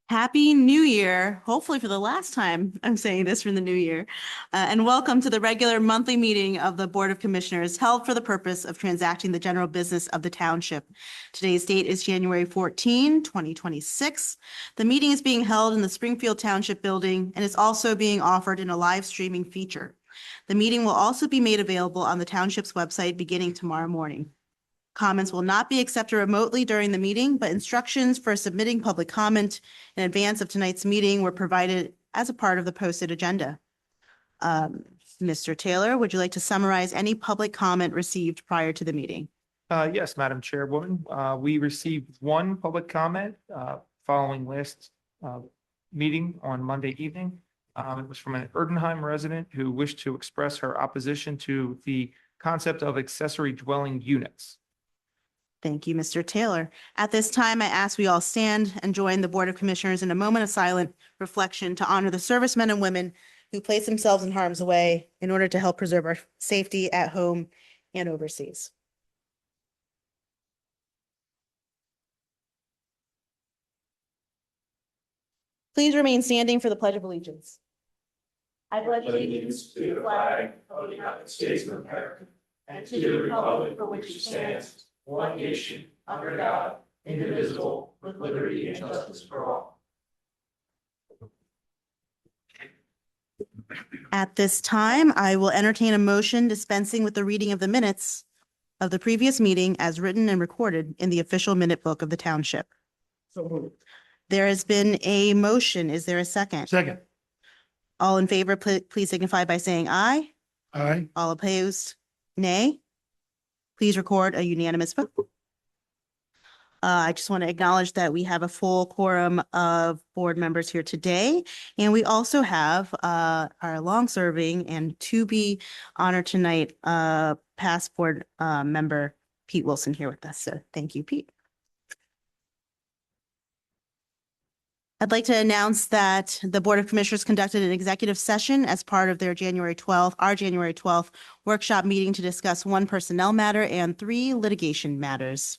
Happy New Year, hopefully for the last time I'm saying this from the new year. And welcome to the regular monthly meeting of the Board of Commissioners held for the purpose of transacting the general business of the township. Today's date is January 14, 2026. The meeting is being held in the Springfield Township building and is also being offered in a live streaming feature. The meeting will also be made available on the township's website beginning tomorrow morning. Comments will not be accepted remotely during the meeting, but instructions for submitting public comment in advance of tonight's meeting were provided as a part of the posted agenda. Mr. Taylor, would you like to summarize any public comment received prior to the meeting? Yes, Madam Chairwoman. We received one public comment following last meeting on Monday evening. It was from an Erdenheim resident who wished to express her opposition to the concept of accessory dwelling units. Thank you, Mr. Taylor. At this time, I ask we all stand and join the Board of Commissioners in a moment of silent reflection to honor the servicemen and women who place themselves in harm's way in order to help preserve our safety at home and overseas. Please remain standing for the Pledge of Allegiance. I pledge allegiance to the flag of the United States of America and to the republic for which it stands, one nation, under God, indivisible, with liberty and justice for all. At this time, I will entertain a motion dispensing with the reading of the minutes of the previous meeting as written and recorded in the official minute book of the township. So moved. There has been a motion. Is there a second? Second. All in favor, please signify by saying aye. Aye. All opposed, nay. Please record a unanimous vote. I just want to acknowledge that we have a full quorum of board members here today. And we also have our long-serving and to be honored tonight past board member Pete Wilson here with us. So thank you, Pete. I'd like to announce that the Board of Commissioners conducted an executive session as part of their January 12th workshop meeting to discuss one personnel matter and 3 litigation matters.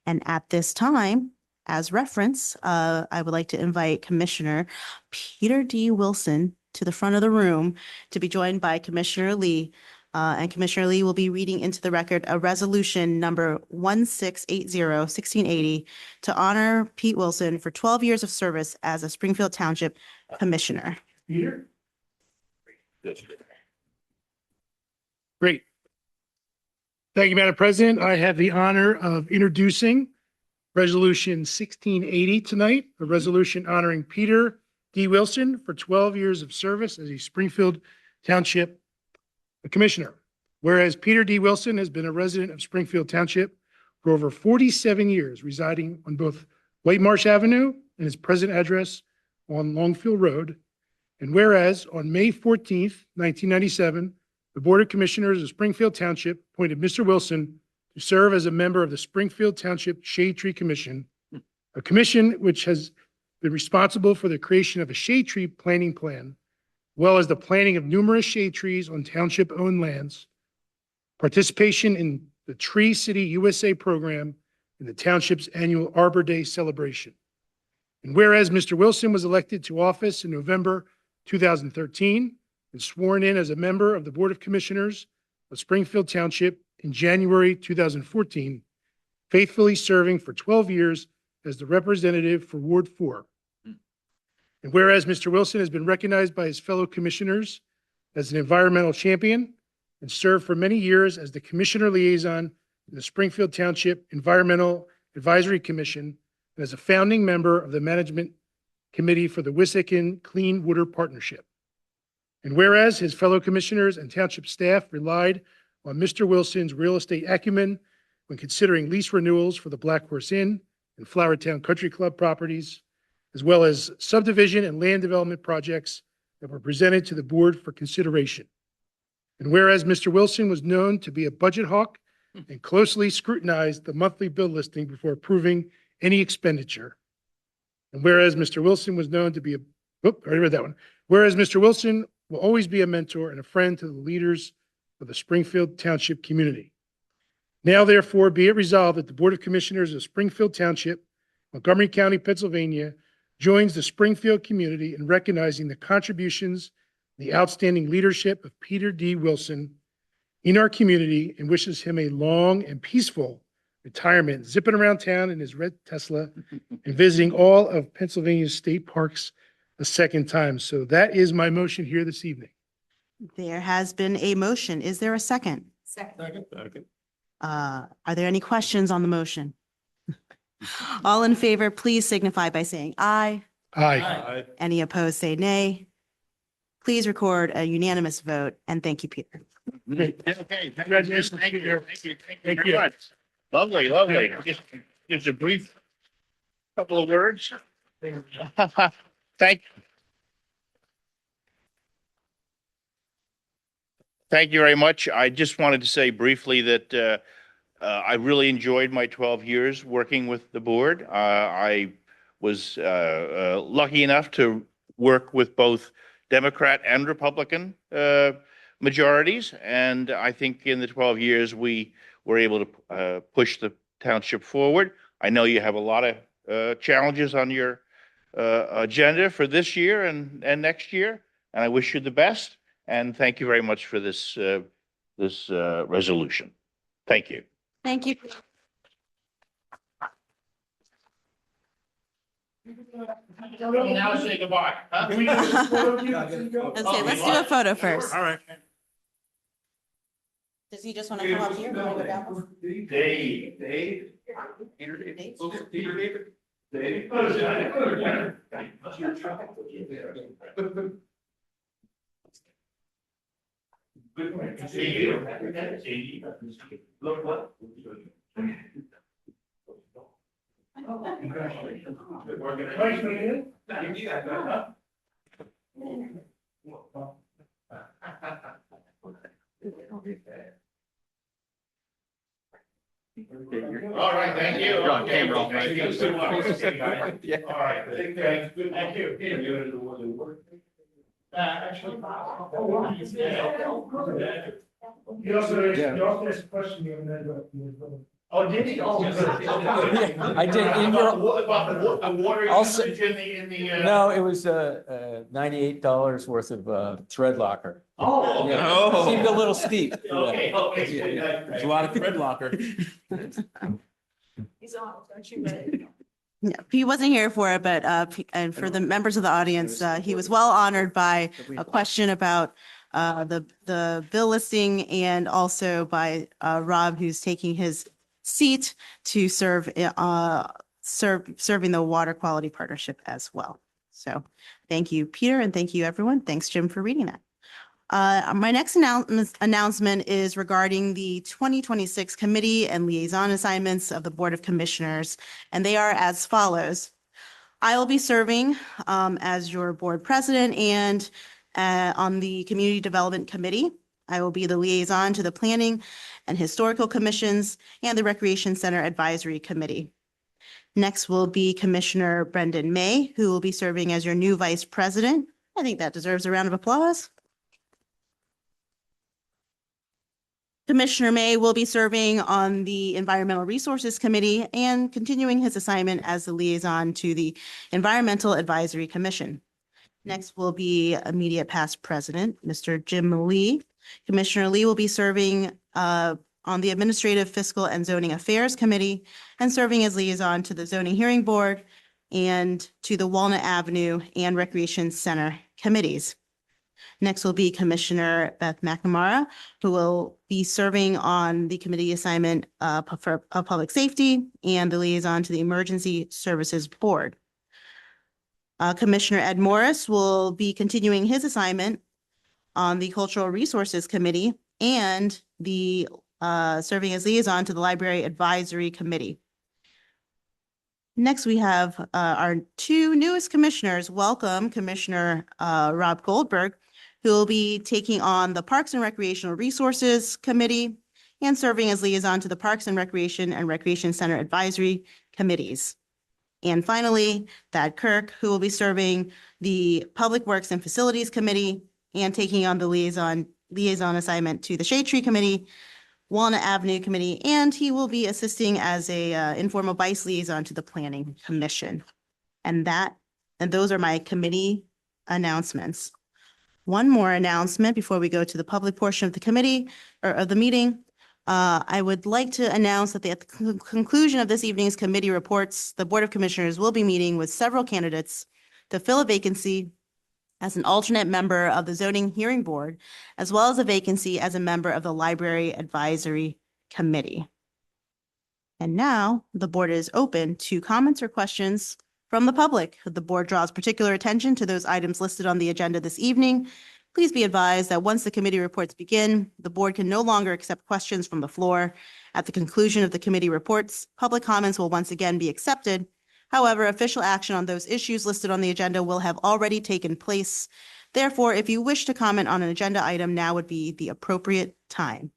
And at this time, as reference, I would like to invite Commissioner Peter D. Wilson to the front of the room to be joined by Commissioner Lee. And Commissioner Lee will be reading into the record a resolution number 1680 to honor Pete Wilson for 12 years of service as a Springfield Township Commissioner. Peter? Great. Thank you, Madam President. I have the honor of introducing Resolution 1680 tonight, a resolution honoring Peter D. Wilson for 12 years of service as a Springfield Township Commissioner. Whereas Peter D. Wilson has been a resident of Springfield Township for over 47 years, residing on both White Marsh Avenue and his present address on Longfield Road. And whereas on May 14th, 1997, the Board of Commissioners of Springfield Township appointed Mr. Wilson to serve as a member of the Springfield Township Shade Tree Commission, a commission which has been responsible for the creation of a shade tree planting plan, as well as the planting of numerous shade trees on township-owned lands, participation in the Tree City USA program, and the township's annual Arbor Day celebration. And whereas Mr. Wilson was elected to office in November 2013 and sworn in as a member of the Board of Commissioners of Springfield Township in January 2014, faithfully serving for 12 years as the representative for Ward 4. And whereas Mr. Wilson has been recognized by his fellow commissioners as an environmental champion and served for many years as the commissioner liaison to the Springfield Township Environmental Advisory Commission and as a founding member of the management committee for the Wissahickon Clean Water Partnership. And whereas his fellow commissioners and township staff relied on Mr. Wilson's real estate acumen when considering lease renewals for the Black Horse Inn and Flowertown Country Club properties, as well as subdivision and land development projects that were presented to the board for consideration. And whereas Mr. Wilson was known to be a budget hawk and closely scrutinized the monthly bill listing before approving any expenditure. And whereas Mr. Wilson was known to be Whereas Mr. Wilson will always be a mentor and a friend to the leaders of the Springfield Township community. Now, therefore, be it resolved that the Board of Commissioners of Springfield Township, Montgomery County, Pennsylvania, joins the Springfield community in recognizing the contributions, the outstanding leadership of Peter D. Wilson in our community and wishes him a long and peaceful retirement, zipping around town in his red Tesla and visiting all of Pennsylvania's state parks a second time. So that is my motion here this evening. There has been a motion. Is there a second? Second. Are there any questions on the motion? All in favor, please signify by saying aye. Aye. Any opposed, say nay. Please record a unanimous vote, and thank you, Peter. Okay, Congratulations, thank you, Peter. thank you, thank you Thank very you. much. Lovely, lovely. Just a brief couple of words. Thank you very much. I just wanted to say briefly that I really enjoyed my 12 years working with the board. I was lucky enough to work with both Democrat and Republican majorities, and I think in the 12 years we were able to push the township forward. I know you have a lot of challenges on your agenda for this year and next year, and I wish you the best. And thank you very much for this resolution. Thank you. Thank you. Now say goodbye. Huh? Okay, let's do a photo first. All right. Does he just want to come up here? Wanna go down? Dave. Peter David. Dave? Peter David. Dave. See you. Look what? All right, thank you. You're on camera. Okay, thank you so much. Yeah. All right, thank you. Thank you. Actually. You also asked a question. Oh, did he? Oh. I did in your- About the water I'll usage in the. No, it was $98 worth of thread locker. Oh, Yeah. okay. Seemed a little steep. Okay, okay. There's a lot of thread locker. He's on, don't you, Ray? Yeah, he wasn't here for it, but and for the members of the audience, he was well honored by a question about the bill listing and also by Rob, who's taking his seat to serving the Water Quality Partnership as well. So thank you, Peter, and thank you, everyone. Thanks, Jim, for reading that. My next announcement is regarding the 2026 committee and liaison assignments of the Board of Commissioners, and they are as follows. I will be serving as your board president and on the Community Development Committee. I will be the liaison to the Planning and Historical Commissions and the Recreation Center Advisory Committee. Next will be Commissioner Brendan May, who will be serving as your new vice president. I think that deserves a round of applause. Commissioner May will be serving on the Environmental Resources Committee and continuing his assignment as the liaison to the Environmental Advisory Commission. Next will be immediate past president, Mr. Jim Lee. Commissioner Lee will be serving on the Administrative, Fiscal, and Zoning Affairs Committee and serving as liaison to the Zoning Hearing Board and to the Walnut Avenue and Recreation Center committees. Next will be Commissioner Beth McNamara, who will be serving on the committee assignment of Public Safety and the liaison to the Emergency Services Board. Commissioner Ed Morris will be continuing his assignment on the Cultural Resources Committee and the serving as liaison to the Library Advisory Committee. Next, we have our two newest commissioners. Welcome, Commissioner Rob Goldberg, who will be taking on the Parks and Recreational Resources Committee and serving as liaison to the Parks and Recreation Center Advisory Committees. And finally, Thad Kirk, who will be serving the Public Works and Facilities Committee and taking on the liaison assignment to the Shade Tree Committee, Walnut Avenue Committee, and he will be assisting as a informal vice liaison to the Planning Commission. And that And those are my committee announcements. One more announcement before we go to the public portion of the committee or of the meeting. I would like to announce that at the conclusion of this evening's committee reports, the Board of Commissioners will be meeting with several candidates to fill a vacancy as an alternate member of the Zoning Hearing Board, as well as a vacancy as a member of the Library Advisory Committee. And now the board is open to comments or questions from the public. The board draws particular attention to those items listed on the agenda this evening. Please be advised that once the committee reports begin, the board can no longer accept questions from the floor. At the conclusion of the committee reports, public comments will once again be accepted. However, official action on those issues listed on the agenda will have already taken place. Therefore, if you wish to comment on an agenda item, now would be the appropriate time.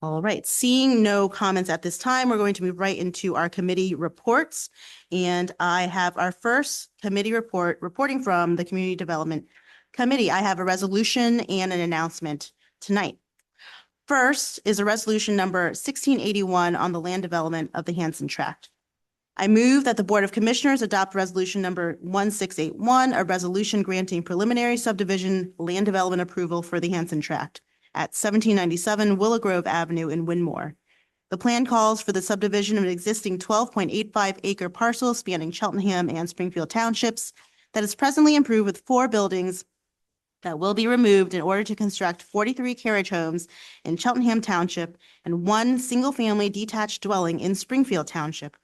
All right, seeing no comments at this time, we're going to move right into our committee reports. And I have our first committee report reporting from the Community Development Committee. I have a resolution and an announcement tonight. First is a resolution number 1681 on the land development of the Hanson Tract. I move that the Board of Commissioners adopt resolution number 1681, a resolution granting preliminary subdivision land development approval for the Hanson Tract at 1797 Willow Grove Avenue in Winmore. The plan calls for the subdivision of an existing 12.85 acre parcel spanning Cheltenham and Springfield Townships that is presently improved with 4 buildings that will be removed in order to construct 43 carriage homes in Cheltenham Township and 1 single-family detached dwelling in Springfield Township.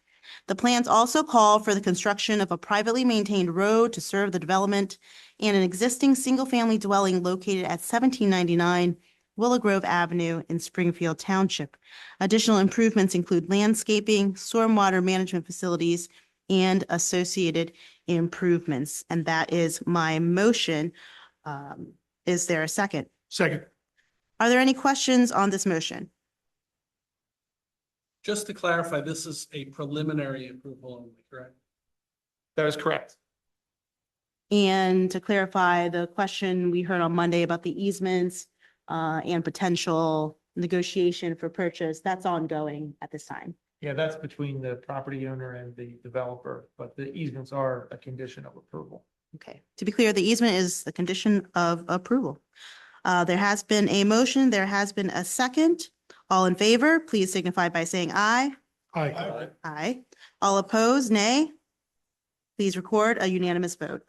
The plans also call for the construction of a privately maintained road to serve the development and an existing single-family dwelling located at 1799 Willow Grove Avenue in Springfield Township. Additional improvements include landscaping, stormwater management facilities, and associated improvements. And that is my motion. Is there a second? Second. Are there any questions on this motion? Just to clarify, this is a preliminary approval only, correct? That is correct. And to clarify the question we heard on Monday about the easements and potential negotiation for purchase, that's ongoing at this time. Yeah, that's between the property owner and the developer, but the easements are a condition of approval. Okay, to be clear, the easement is the condition of approval. There has been a motion, there has been a second. All in favor, please signify by saying aye. Aye. Aye. All opposed, nay. Please record a unanimous vote.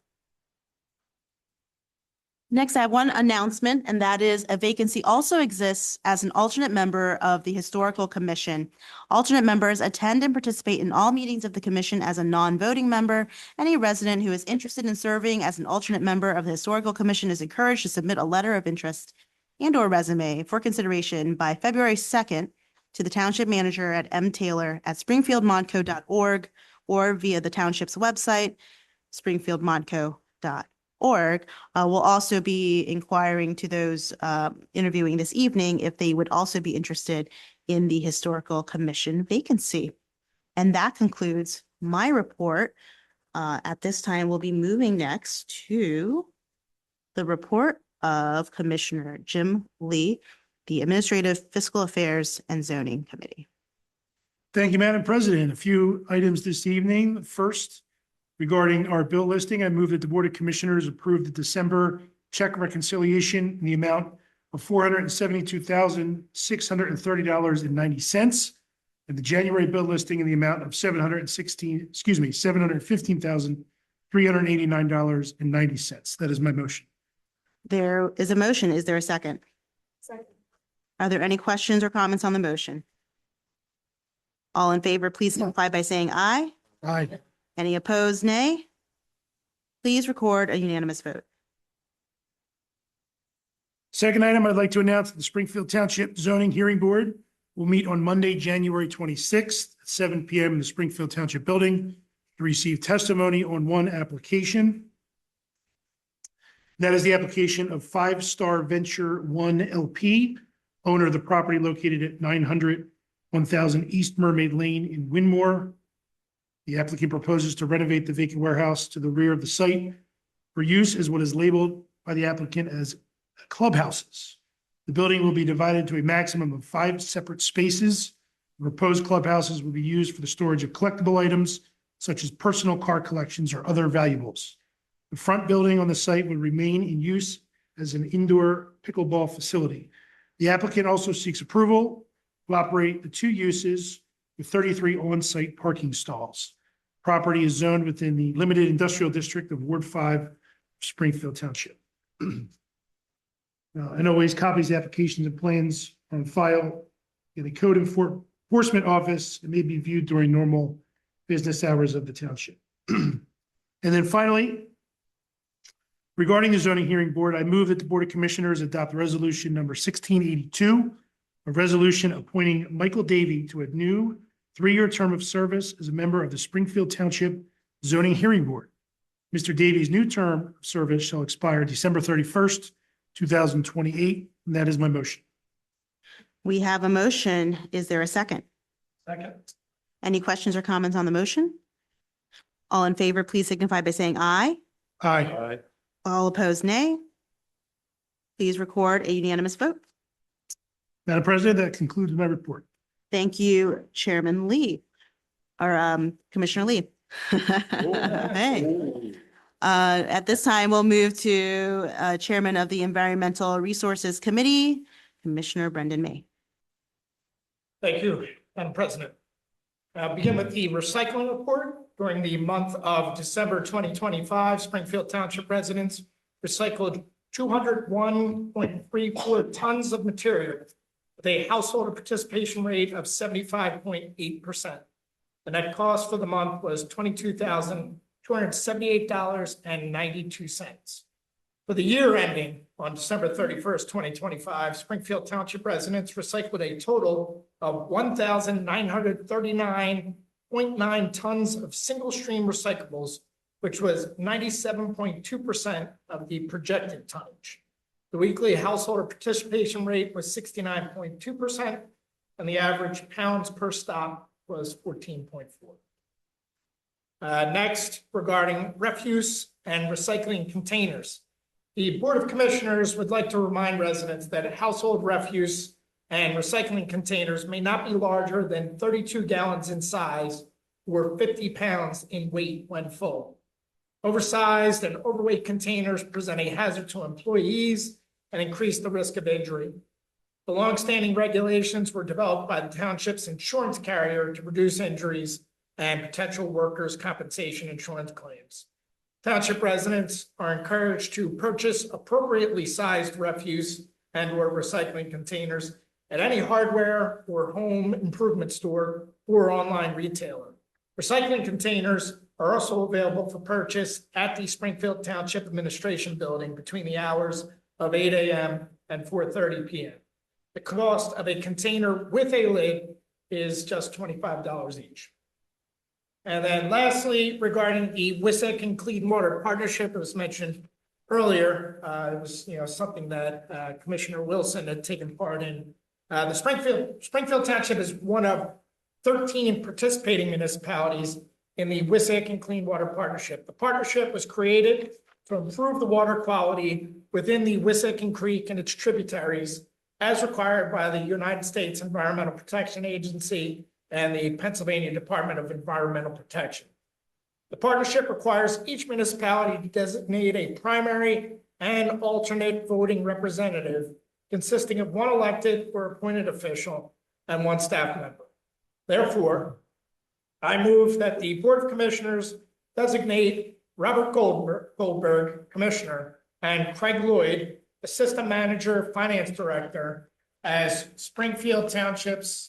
Next, I have one announcement, and that is a vacancy also exists as an alternate member of the Historical Commission. Alternate members attend and participate in all meetings of the commission as a non-voting member. Any resident who is interested in serving as an alternate member of the Historical Commission is encouraged to submit a letter of interest and/or resume for consideration by February 2nd to the Township Manager at mtaylor@springfieldmodco.org or via the Township's website, springfieldmodco.org. We'll also be inquiring to those interviewing this evening if they would also be interested in the Historical Commission vacancy. And that concludes my report. At this time, we'll be moving next to the report of Commissioner Jim Lee, the Administrative Fiscal Affairs and Zoning Committee. Thank you, Madam President. A few items this evening. First, regarding our bill listing, I move that the Board of Commissioners approve the December check reconciliation in the amount of $472,630.90 and the January bill listing in the amount of $715,389.90. That is my motion. There is a motion. Is there a second? Second. Are there any questions or comments on the motion? All in favor, please signify by saying aye. Aye. Any opposed, nay? Please record a unanimous vote. Second item, I'd like to announce that the Springfield Township Zoning Hearing Board will meet on Monday, January 26th at 7 p.m. in the Springfield Township Building to receive testimony on one application. That is the application of 5 Star Venture 1 LP, owner of the property located at 900 1000 East Mermaid Lane in Winmore. The applicant proposes to renovate the vacant warehouse to the rear of the site for use as what is labeled by the applicant as clubhouses. The building will be divided into a maximum of 5 separate spaces. The proposed clubhouses will be used for the storage of collectible items, such as personal car collections or other valuables. The front building on the site would remain in use as an indoor pickleball facility. The applicant also seeks approval to operate the two uses with 33 on-site parking stalls. Property is zoned within the limited industrial district of Ward 5, Springfield Township. And always copies of applications and plans on file in the code enforcement office. It may be viewed during normal business hours of the township. And then finally, regarding the zoning hearing board, I move that the Board of Commissioners adopt resolution number 1682, a resolution appointing Michael Davey to a new 3-year term of service as a member of the Springfield Township Zoning Hearing Board. Mr. Davey's new term of service shall expire December 31st, 2028, and that is my motion. We have a motion. Is there a second? Second. Any questions or comments on the motion? All in favor, please signify by saying aye. Aye. All opposed, nay. Please record a unanimous vote. Madam President, that concludes my report. Thank you, Chairman Lee, or Commissioner Lee. Hey. At this time, we'll move to Chairman of the Environmental Resources Committee, Commissioner Brendan May. Thank you, Madam President. I'll begin with the recycling report. During the month of December 2025, Springfield Township residents recycled 201.34 tons of material with a household participation rate of 75.8%. The net cost for the month was $22,278.92. For the year ending on December 31st, 2025, Springfield Township residents recycled a total of 1,939.9 tons of single-stream recyclables, which was 97.2% of the projected tonnage. The weekly household participation rate was 69.2%, and the average pounds per stop was 14.4. Next, regarding refuse and recycling containers. The Board of Commissioners would like to remind residents that household refuse and recycling containers may not be larger than 32 gallons in size or 50 pounds in weight when full. Oversized and overweight containers present a hazard to employees and increase the risk of injury. The longstanding regulations were developed by the township's insurance carrier to reduce injuries and potential workers' compensation insurance claims. Township residents are encouraged to purchase appropriately sized refuse and or recycling containers at any hardware or home improvement store or online retailer. Recycling containers are also available for purchase at the Springfield Township Administration Building between the hours of 8 a.m. and 4:30 p.m. The cost of a container with a lid is just $25 each. And then lastly, regarding the WISC and Clean Water Partnership, it was mentioned earlier, it was something that Commissioner Wilson had taken part in. The Springfield Township is one of 13 participating municipalities in the WISC and Clean Water Partnership. The partnership was created to improve the water quality within the Wissahickon Creek and its tributaries as required by the United States Environmental Protection Agency and the Pennsylvania Department of Environmental Protection. The partnership requires each municipality to designate a primary and alternate voting representative consisting of one elected or appointed official and one staff member. Therefore, I move that the Board of Commissioners designate Robert Goldberg, Commissioner, and Craig Lloyd, Assistant Manager, Finance Director, as Springfield Township's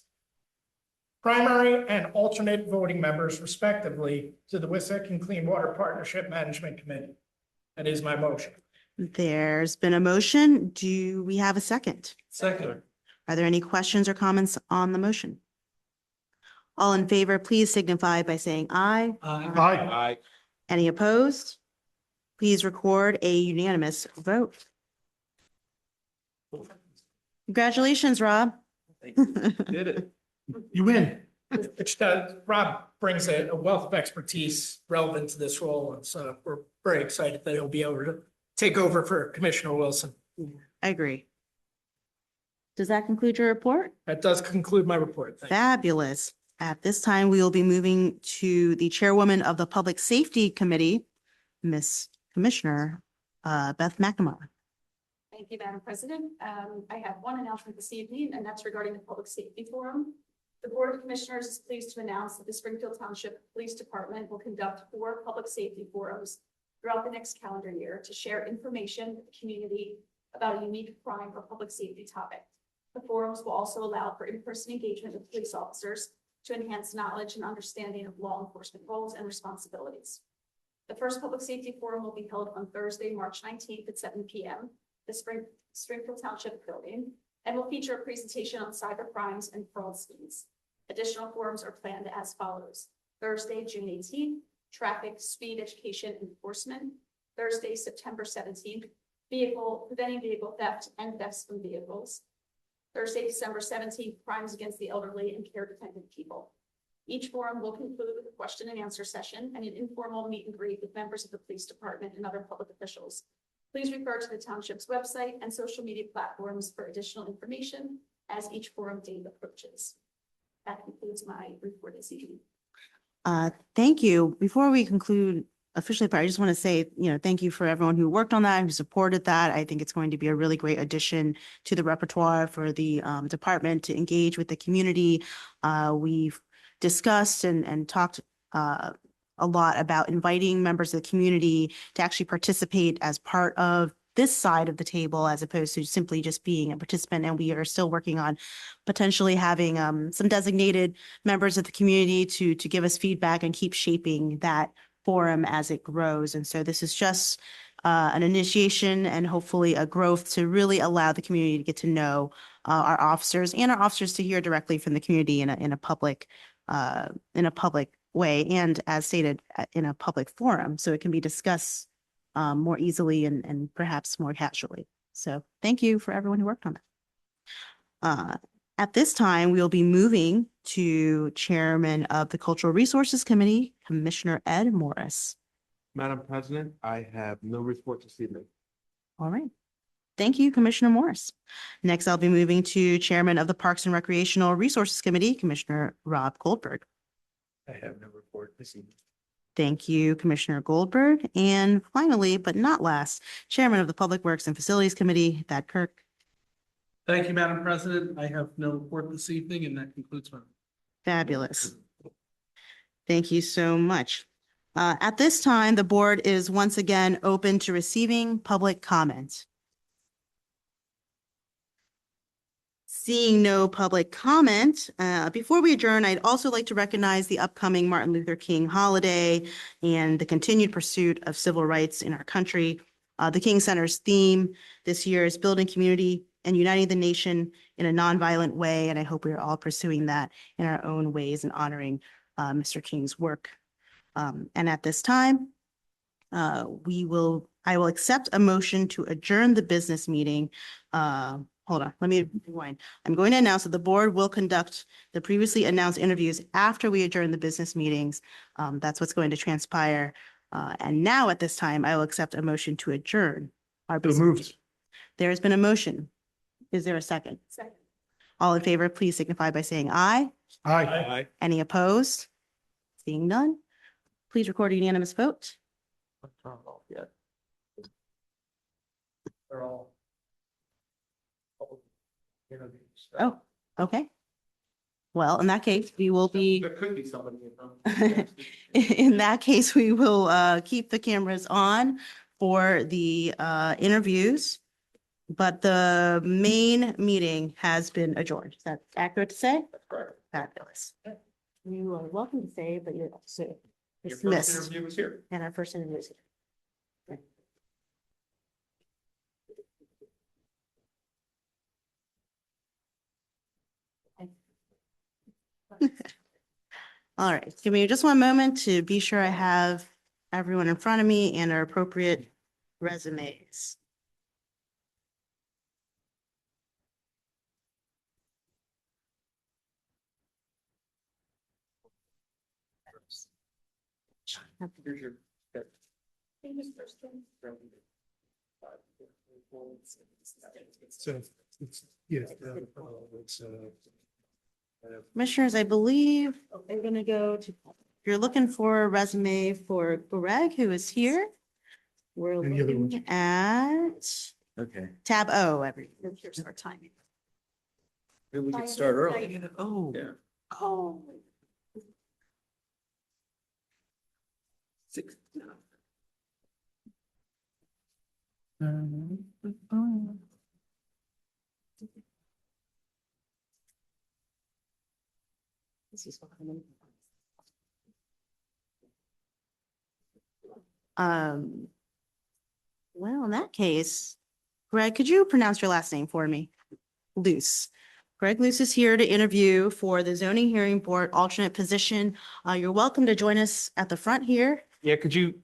primary and alternate voting members, respectively, to the Wissahickon Clean Water Partnership Management Committee. That is my motion. There's been a motion. Do we have a second? Second. Are there any questions or comments on the motion? All in favor, please signify by saying aye. Aye. Any opposed? Please record a unanimous vote. Congratulations, Rob. Did it. You win. Which Rob brings a wealth of expertise relevant to this role, and so we're very excited that he'll be able to take over for Commissioner Wilson. I agree. Does that conclude your report? That does conclude my report. Thank you. Fabulous. At this time, we will be moving to the chairwoman of the Public Safety Committee, Miss Commissioner Beth McNamara. Thank you, Madam President. I have one announcement this evening, and that's regarding the Public Safety Forum. The Board of Commissioners is pleased to announce that the Springfield Township Police Department will conduct 4 public safety forums throughout the next calendar year to share information with the community about a unique crime or public safety topic. The forums will also allow for in-person engagement with police officers to enhance knowledge and understanding of law enforcement roles and responsibilities. The first public safety forum will be held on Thursday, March 19th at 7 p.m. the Springfield Township building, and will feature a presentation on cyber crimes and fraud schemes. Additional forums are planned as follows. Thursday, June 18th, traffic, speed, education, and enforcement. Thursday, September 17th, preventing vehicle theft and thefts from vehicles. Thursday, December 17th, crimes against the elderly and care dependent people. Each forum will conclude with a question and answer session and an informal meet and greet with members of the police department and other public officials. Please refer to the township's website and social media platforms for additional information as each forum date approaches. That concludes my report this evening. Thank you. Before we conclude officially, I just want to say, thank you for everyone who worked on that, who supported that. I think it's going to be a really great addition to the repertoire for the department to engage with the community. We've discussed and talked a lot about inviting members of the community to actually participate as part of this side of the table, as opposed to simply just being a participant. And we are still working on potentially having some designated members of the community to give us feedback and keep shaping that forum as it grows. And so this is just an initiation and hopefully a growth to really allow the community to get to know our officers and our officers to hear directly from the community in a public way, and as stated, in a public forum, so it can be discussed more easily and perhaps more casually. So thank you for everyone who worked on that. At this time, we'll be moving to Chairman of the Cultural Resources Committee, Commissioner Ed Morris. Madam President, I have no report this evening. All right. Thank you, Commissioner Morris. Next, I'll be moving to Chairman of the Parks and Recreational Resources Committee, Commissioner Rob Goldberg. I have no report this evening. Thank you, Commissioner Goldberg. And finally, but not last, Chairman of the Public Works and Facilities Committee, Thad Kirk. Thank you, Madam President. I have no report this evening, and that concludes my. Fabulous. Thank you so much. At this time, the board is once again open to receiving public comment. Seeing no public comment, before we adjourn, I'd also like to recognize the upcoming Martin Luther King holiday and the continued pursuit of civil rights in our country. The King Center's theme this year is building community and uniting the nation in a nonviolent way, and I hope we are all pursuing that in our own ways and honoring Mr. King's work. And at this time, I will accept a motion to adjourn the business meeting. Hold on, let me rewind. I'm going to announce that the board will conduct the previously announced interviews after we adjourn the business meetings. That's what's going to transpire. And now at this time, I will accept a motion to adjourn our business meeting. There has been a motion. Is there a second? Second. All in favor, please signify by saying aye. Aye. Any opposed? Seeing none, please record a unanimous vote. Yeah. They're all. Oh, okay. Well, in that case, we will be, There could be somebody in them. in that case, we will keep the cameras on for the interviews. But the main meeting has been adjourned. Is that accurate to say? That's correct. Fabulous. You are welcome to say, but you're also Your first dismissed. interview was here. And our first interview is here. All right, give me just one moment to be sure I have everyone in front of me and our appropriate resumes. Here's your. So, it's, yeah, it's, Commissioners, I believe we're going to go to, if you're looking for a resume for Greg, who is here. We're Any other looking at Okay. tab O, here's our timing. Maybe we could start early. Oh. Yeah. Oh. Six. This is well, in that case, Greg, could you pronounce your last name for me? Luce. Greg Luce is here to interview for the zoning hearing board alternate position. You're welcome to join us at the front here. Yeah, could you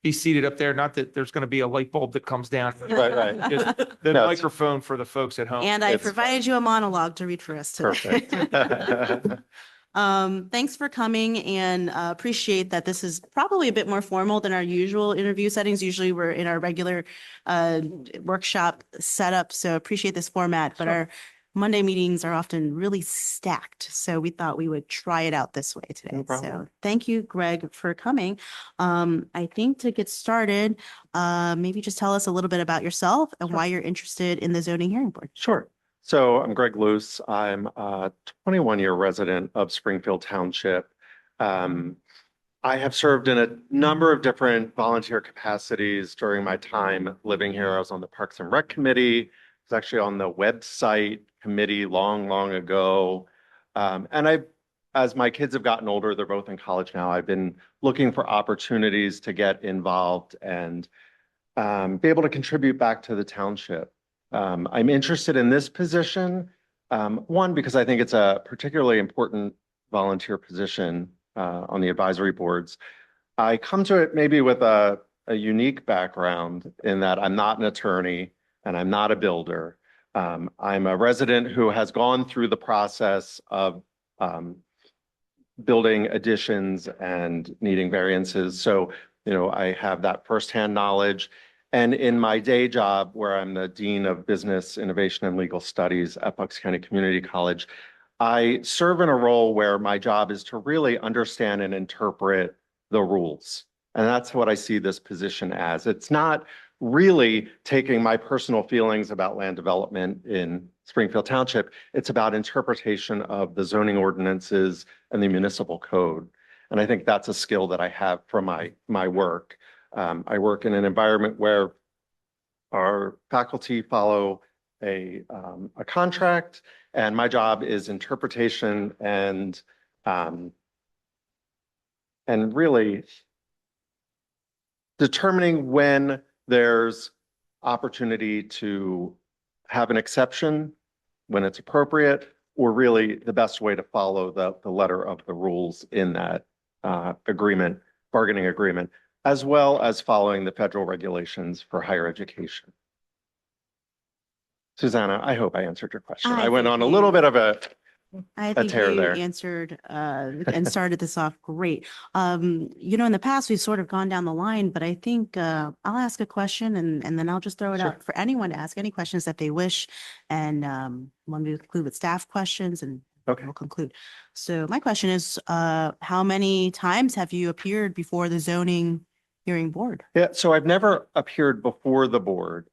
be seated up there? Not that there's going to be a light bulb that comes down. Right. Just the No, it's- microphone for the folks at home. And I It's provided you a monologue to read for us today. Perfect. Thanks for coming and appreciate that this is probably a bit more formal than our usual interview settings. Usually we're in our regular workshop setup, so appreciate this format, but our Monday meetings are often really stacked. So we thought we would try it out this way today. No problem. So thank you, Greg, for coming. I think to get started, maybe just tell us a little bit about yourself and why you're interested in the zoning hearing board. Sure. So I'm Greg Luce. I'm a 21-year resident of Springfield Township. I have served in a number of different volunteer capacities during my time living here. I was on the Parks and Rec Committee. I was actually on the website committee long ago. As my kids have gotten older, they're both in college now, I've been looking for opportunities to get involved and be able to contribute back to the township. I'm interested in this position, one, because I think it's a particularly important volunteer position on the advisory boards. I come to it maybe with a unique background in that I'm not an attorney and I'm not a builder. I'm a resident who has gone through the process of building additions and needing variances. So, I have that firsthand knowledge. And in my day job, where I'm the Dean of Business, Innovation, and Legal Studies at Bucks County Community College, I serve in a role where my job is to really understand and interpret the rules. And that's what I see this position as. It's not really taking my personal feelings about land development in Springfield Township. It's about interpretation of the zoning ordinances and the municipal code. And I think that's a skill that I have from my work. I work in an environment where our faculty follow a contract, and my job is interpretation and really determining when there's opportunity to have an exception, when it's appropriate, or really the best way to follow the letter of the rules in that bargaining agreement, as well as following the federal regulations for higher education. Susanna, I hope I answered your question. I went on a little bit of a think tear you there. answered and started this off great. In the past, we've sort of gone down the line, but I think I'll ask a question and then I'll just throw it Sure. out for anyone to ask any questions that they wish. And when we conclude with staff questions and Okay. we'll conclude. So my question is, how many times have you appeared before the zoning hearing board? Yeah, so I've never appeared before the board.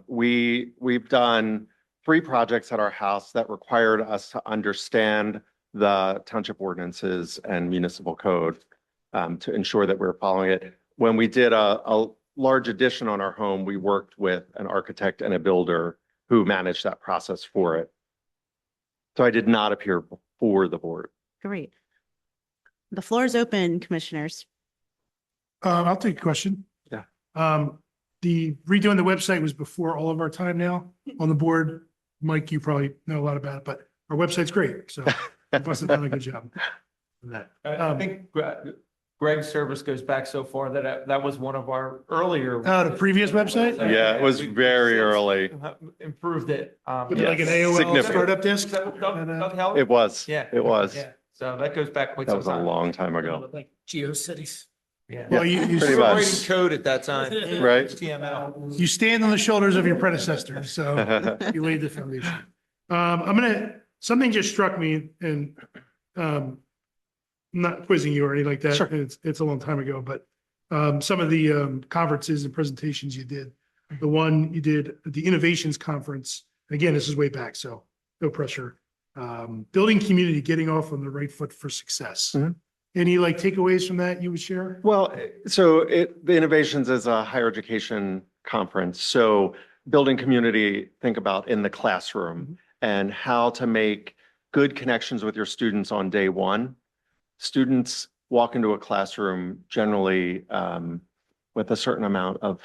We've done 3 projects at our house that required us to understand the township ordinances and municipal code to ensure that we're following it. When we did a large addition on our home, we worked with an architect and a builder who managed that process for it. So I did not appear before the board. Great. The floor is open, commissioners. I'll take a question. Yeah. The redoing the website was before all of our time now on the board. Mike, you probably know a lot about it, but our website's great. So you must have done a good job. I think Greg's service goes back so far that that was one of our earlier. The previous website? Yeah, it was very early. Improved it. With like an Yes, AOL significant. startup disk? It was. Yeah. It was. Yeah, so that goes back quite That some was a time. long time ago. Like GeoCities. Yeah. Well, you pretty We were much. writing code at that time. Right? HTML. you stand on the shoulders of your predecessor, so you laid the foundation. I'm gonna something just struck me and, I'm not quizzing you or anything like that. Sure. It's a long time ago, but, some of the, conferences and presentations you did, the one you did at the Innovations Conference, again, this is way back, so no pressure. Building community, getting off on the right foot for success. Mhm. Any like takeaways from that you would share? Well, the Innovations is a higher education conference. So building community, think about in the classroom and how to make good connections with your students on day one. Students walk into a classroom generally with a certain amount of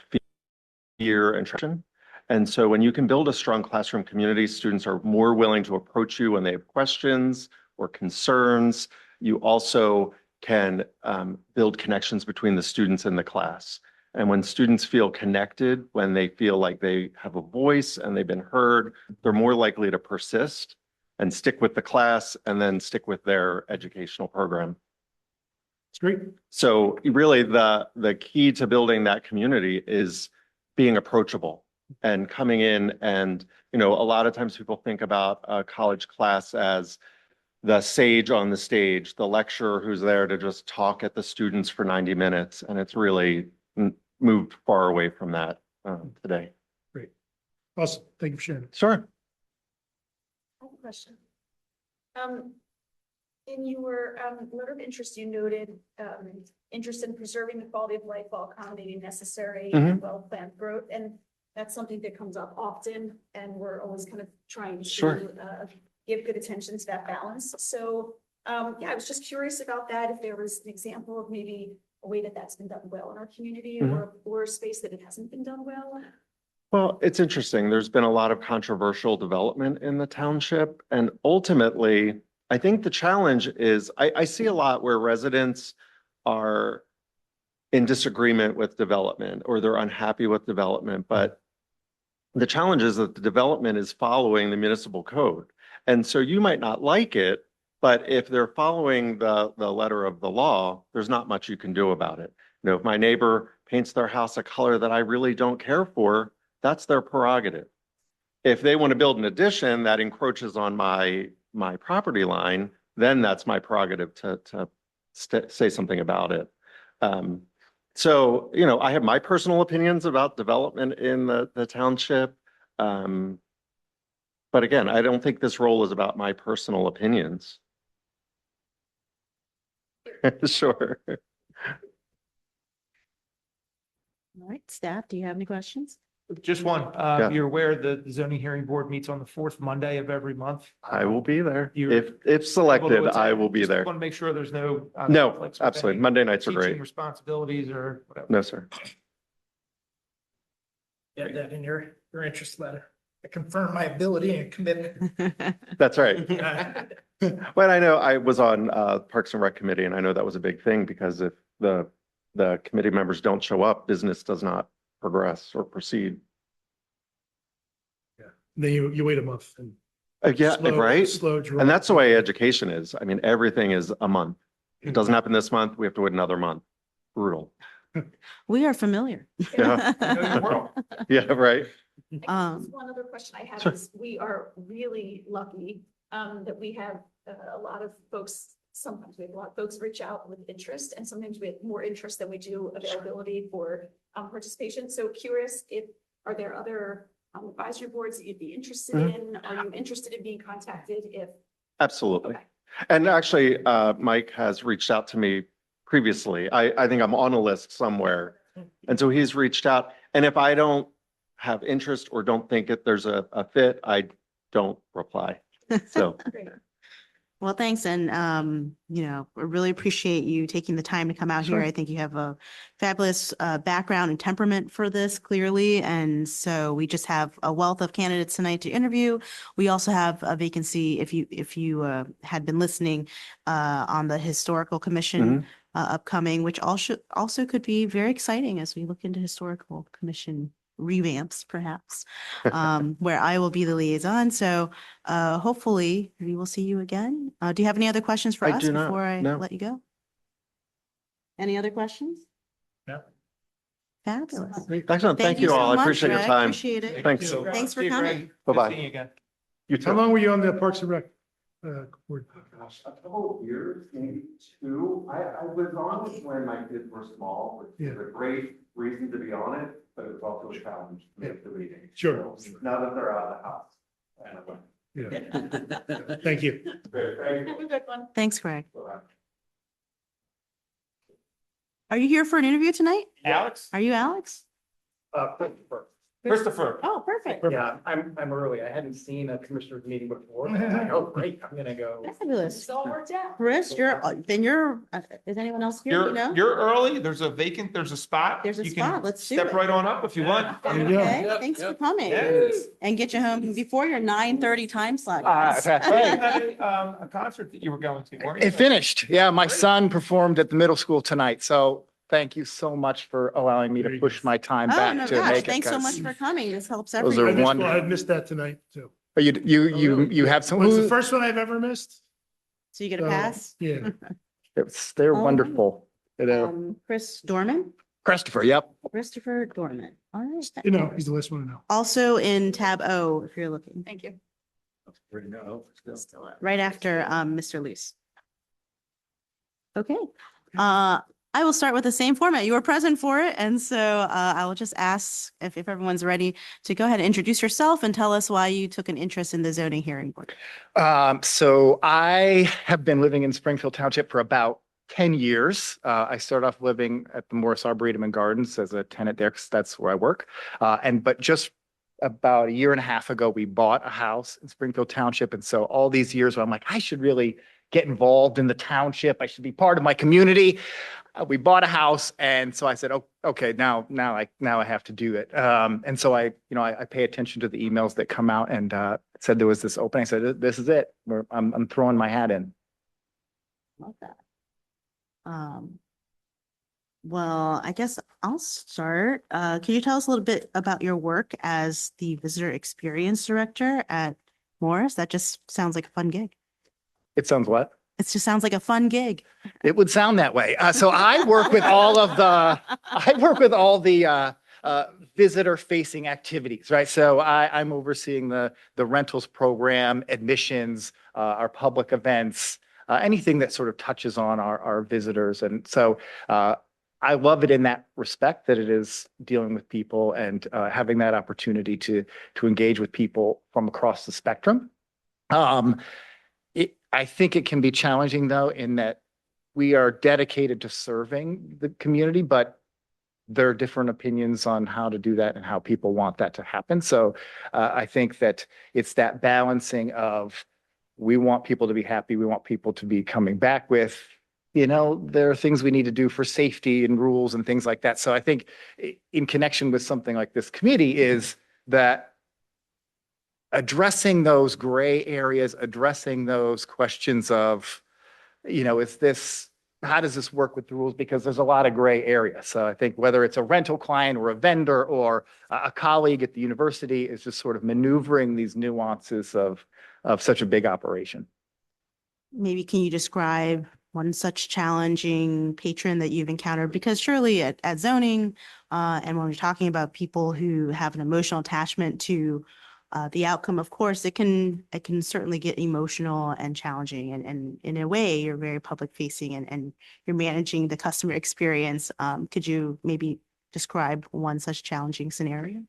fear and trepidation. And so when you can build a strong classroom community, students are more willing to approach you when they have questions or concerns. You also can build connections between the students in the class. And when students feel connected, when they feel like they have a voice and they've been heard, they're more likely to persist and stick with the class and then stick with their educational program. It's great. So really the key to building that community is being approachable and coming in and, a lot of times people think about a college class as the sage on the stage, the lecturer who's there to just talk at the students for 90 minutes. And it's really moved far away from that today. Great. Awesome. Thank you for sharing. Sure. I have a question. In your letter of interest, you noted interest in preserving the quality of life while accommodating necessary and well-planned growth. And that's something that comes up often, and we're always kind of trying to Sure. give good attention to that balance. So, yeah, I was just curious about that, if there was an example of maybe a way that that's been done well in our community or a space that it hasn't been done well. Well, it's interesting. There's been a lot of controversial development in the township. And ultimately, I think the challenge is I see a lot where residents are in disagreement with development or they're unhappy with development. But the challenge is that the development is following the municipal code. And so you might not like it, but if they're following the letter of the law, there's not much you can do about it. If my neighbor paints their house a color that I really don't care for, that's their prerogative. If they want to build an addition that encroaches on my property line, then that's my prerogative to say something about it. So, I have my personal opinions about development in the township. But again, I don't think this role is about my personal opinions. Sure. All right, staff, do you have any questions? Just one, Yeah. you're aware that the zoning hearing board meets on the fourth Monday of every month? I will be there. You're If selected, I will be there. Want to make sure there's no. No, conflicts with absolutely. any Monday nights are teaching great. responsibilities or whatever. No, sir. Add that in your interest letter. I confirm my ability and commitment. That's right. Well, I know I was on Parks and Rec committee, and I know that was a big thing because if the committee members don't show up, business does not progress or proceed. Then you wait a month and. Yeah, right? Slow draw. And that's the way education is. I mean, everything is a month. It doesn't happen this month, we have to wait another month. Brutal. We are familiar. Yeah. Know your world. Yeah, right. One other question I have Sure. is, we are really lucky that we have a lot of folks, sometimes we have a lot of folks reach out with interest, and sometimes we have more interest than we do availability for participation. So curious, are there other advisory boards that you'd be interested in? Are you interested in being contacted if? Absolutely. Okay. And actually, Mike has reached out to me previously. I think I'm on a list somewhere. And so he's reached out. And if I don't have interest or don't think there's a fit, I don't reply. So. Great. Well, thanks. And, I really appreciate you taking the time to come out here. Sure. I think you have a fabulous background and temperament for this, clearly. And so we just have a wealth of candidates tonight to interview. We also have a vacancy, if you had been listening, on the Historical Commission upcoming, which also could be very exciting as we look into Historical Commission revamps, perhaps, where I will be the liaison. So hopefully we will see you again. Do you have any other questions for I us do not, before I no. let you go? Any other questions? No. Fabulous. Excellent. Thank you so all. I much, appreciate your Greg. time. Appreciate it. Thanks. So, Thanks for see you, coming. Greg. Good Bye-bye. seeing you again. You How too. long were you on the Parks and Rec? board? Gosh, a couple of years, maybe two. I was on it when my kids were small, which is a great reason to be on it, but it was also a challenge to make the meeting. Sure. So now that they're out of the house. And I went. Yeah. Thank you. Great, thank you. Have a good one. Thanks, Greg. Bye-bye. Are you here for an interview tonight? Alex? Are you Alex? Christopher? Oh, perfect. Yeah, I'm early. I hadn't seen a commissioners meeting before. I'm like, oh, great, I'm gonna go. Fabulous. It's all worked out. Chris, is anyone else here? You know? You're early. There's a spot. There's a You can spot. Let's do Step it. right on up if you want. There you go. Okay, thanks for coming. Yes. And get you home before your 9:30 time slot. That's You right. had a concert that you were going to, weren't you? It finished. Yeah, my son performed at the middle school tonight, so thank you so much for allowing me to Very push good. my time Oh, back no, to gosh, make it. thanks so 'cause- much for coming. This helps Those I are everyone. missed, wonderful. I missed that tonight too. But you have some, Was the first one I've ever missed? So you get a pass? Yeah. they're Oh, wonderful. You know, Chris Dorman, Christopher, yep. Christopher Dorman. All right. You know, he's the last one to know. Also in tab O, if you're looking, Thank you. still up, right after Mr. Luce. Okay, I will start with the same format. You were present for it, and so I will just ask if everyone's ready to go ahead and introduce yourself and tell us why you took an interest in the zoning hearing board. So I have been living in Springfield Township for about 10 years. I started off living at the Morris Arboretum and Gardens as a tenant there, because that's where I work. But just about a year and a half ago, we bought a house in Springfield Township. And so all these years where I'm like, I should really get involved in the township. I should be part of my community. We bought a house, and so I said, "Oh, okay, now I have to do it." And so I pay attention to the emails that come out, and said there was this opening. I said, "This is it. I'm throwing my hat in." Love that. Well, I guess I'll start. Can you tell us a little bit about your work as the visitor experience director at Morris? That just sounds like a fun gig. It sounds what? It just sounds like a fun gig. It would sound that way. So I work with all the visitor facing activities, right? So I'm overseeing the rentals program, admissions, our public events, anything that sort of touches on our visitors. And so I love it in that respect, that it is dealing with people and having that opportunity to engage with people from across the spectrum. I think it can be challenging, though, in that we are dedicated to serving the community, but there are different opinions on how to do that and how people want that to happen. So I think that it's that balancing of, we want people to be happy, we want people to be coming back with, there are things we need to do for safety and rules and things like that. So I think in connection with something like this committee is that addressing those gray areas, addressing those questions of, how does this work with the rules? Because there's a lot of gray area. So I think whether it's a rental client or a vendor or a colleague at the university, is just sort of maneuvering these nuances of such a big operation. Maybe can you describe one such challenging patron that you've encountered? Because surely at zoning, and when we're talking about people who have an emotional attachment to the outcome, of course, it can certainly get emotional and challenging. And in a way, you're very public facing and you're managing the customer experience. Could you maybe describe one such challenging scenario?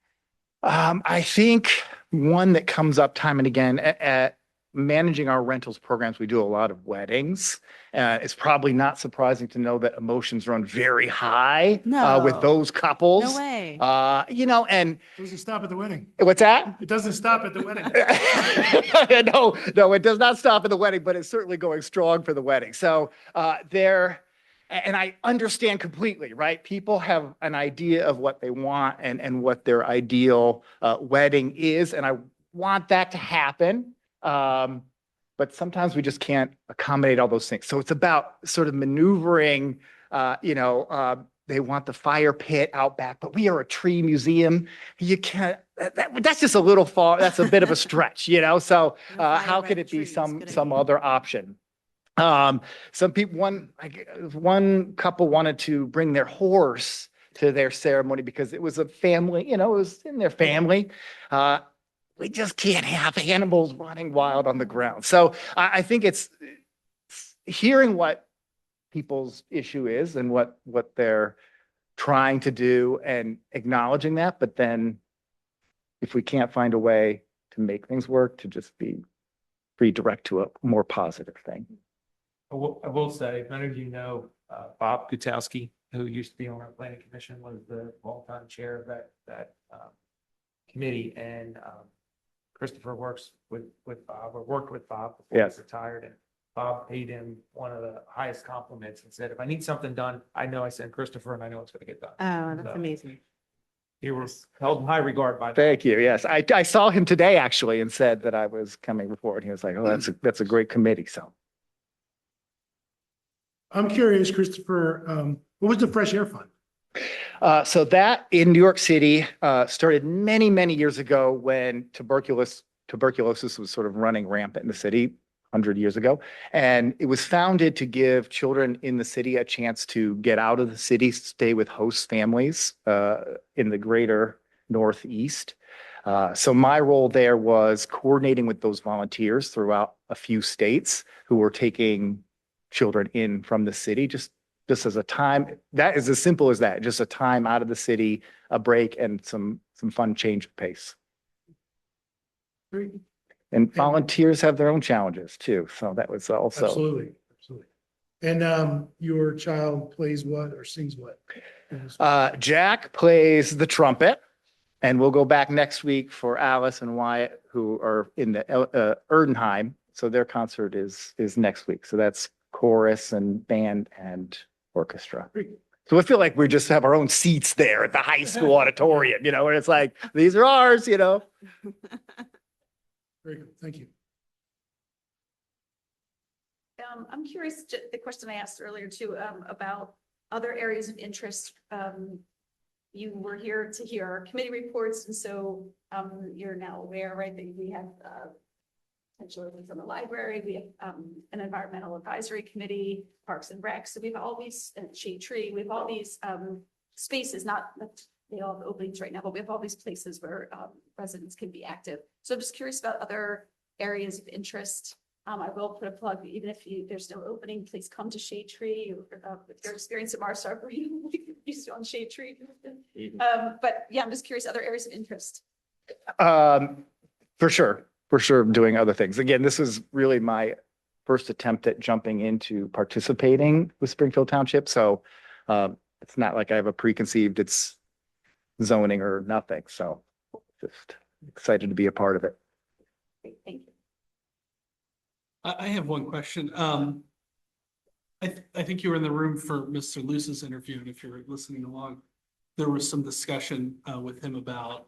I think one that comes up time and again at managing our rentals programs, we do a lot of weddings. It's probably not surprising to know that emotions run very high with those couples. No way. And It doesn't stop at the wedding. what's that? It doesn't stop at the wedding. No, it does not stop at the wedding, but it's certainly going strong for the wedding. So and I understand completely, right? People have an idea of what they want and what their ideal wedding is, and I want that to happen. But sometimes we just can't accommodate all those things. So it's about sort of maneuvering, they want the fire pit out back, but we are a tree museum. You can't, that's just a little far, that's a bit of a stretch, So how could it be some other option? Some people, one couple wanted to bring their horse to their ceremony because it was a family, it was in their family. we just can't have animals running wild on the ground. So I think it's hearing what people's issue is and what they're trying to do and acknowledging that, but then if we can't find a way to make things work, to just be redirect to a more positive thing. I will say, many of you know, Bob Gutowski, who used to be on our planning commission, was the longtime chair of that committee, and Christopher works with Bob, or worked with Bob before he Yes. retired, and Bob paid him one of the highest compliments and said, if I need something done, I know I send Christopher and I know it's gonna get done. Oh, that's So, amazing. He was held in high regard by. Thank you. Yes, I saw him today actually and said that I was coming before, and he was like, "Oh, that's a great committee." So I'm curious, Christopher, what was the Fresh Air Fund? so that in New York City started many, many years ago when tuberculosis was sort of running rampant in the city 100 years ago. And it was founded to give children in the city a chance to get out of the city, stay with host families in the greater Northeast. So my role there was coordinating with those volunteers throughout a few states who were taking children in from the city, just as a time, that is as simple as that, just a time out of the city, a break, and some fun change of pace. Great. And volunteers have their own challenges too, so that was also. Absolutely, absolutely. And your child plays what or sings what? Jack plays the trumpet, and we'll go back next week for Alice and Wyatt, who are in the Erdenheim. So their concert is next week. So that's chorus and band and orchestra. So I feel like we just have our own seats there at the high school auditorium, where it's like, these are ours, Very good, thank you. I'm curious, the question I asked earlier too, about other areas of interest. You were here to hear our committee reports, and so you're now aware, right, that we have potentially from the library, we have an environmental advisory committee, Parks and Rec. So we have all these, Shade Tree, we have all these spaces, not that they all have openings right now, but we have all these places where residents can be active. So I'm just curious about other areas of interest. I will put a plug, even if there's no opening, please come to Shade Tree. With your experience at Mars Arboretum, we could use you on Shade Tree. But yeah, I'm just curious, other areas of interest. For sure, doing other things. Again, this is really my first attempt at jumping into participating with Springfield Township. So it's not like I have a preconceived, it's zoning or nothing. So just excited to be a part of it. Great, thank you. I have one question. I think you were in the room for Mr. Luce's interview, and if you're listening along, there was some discussion with him about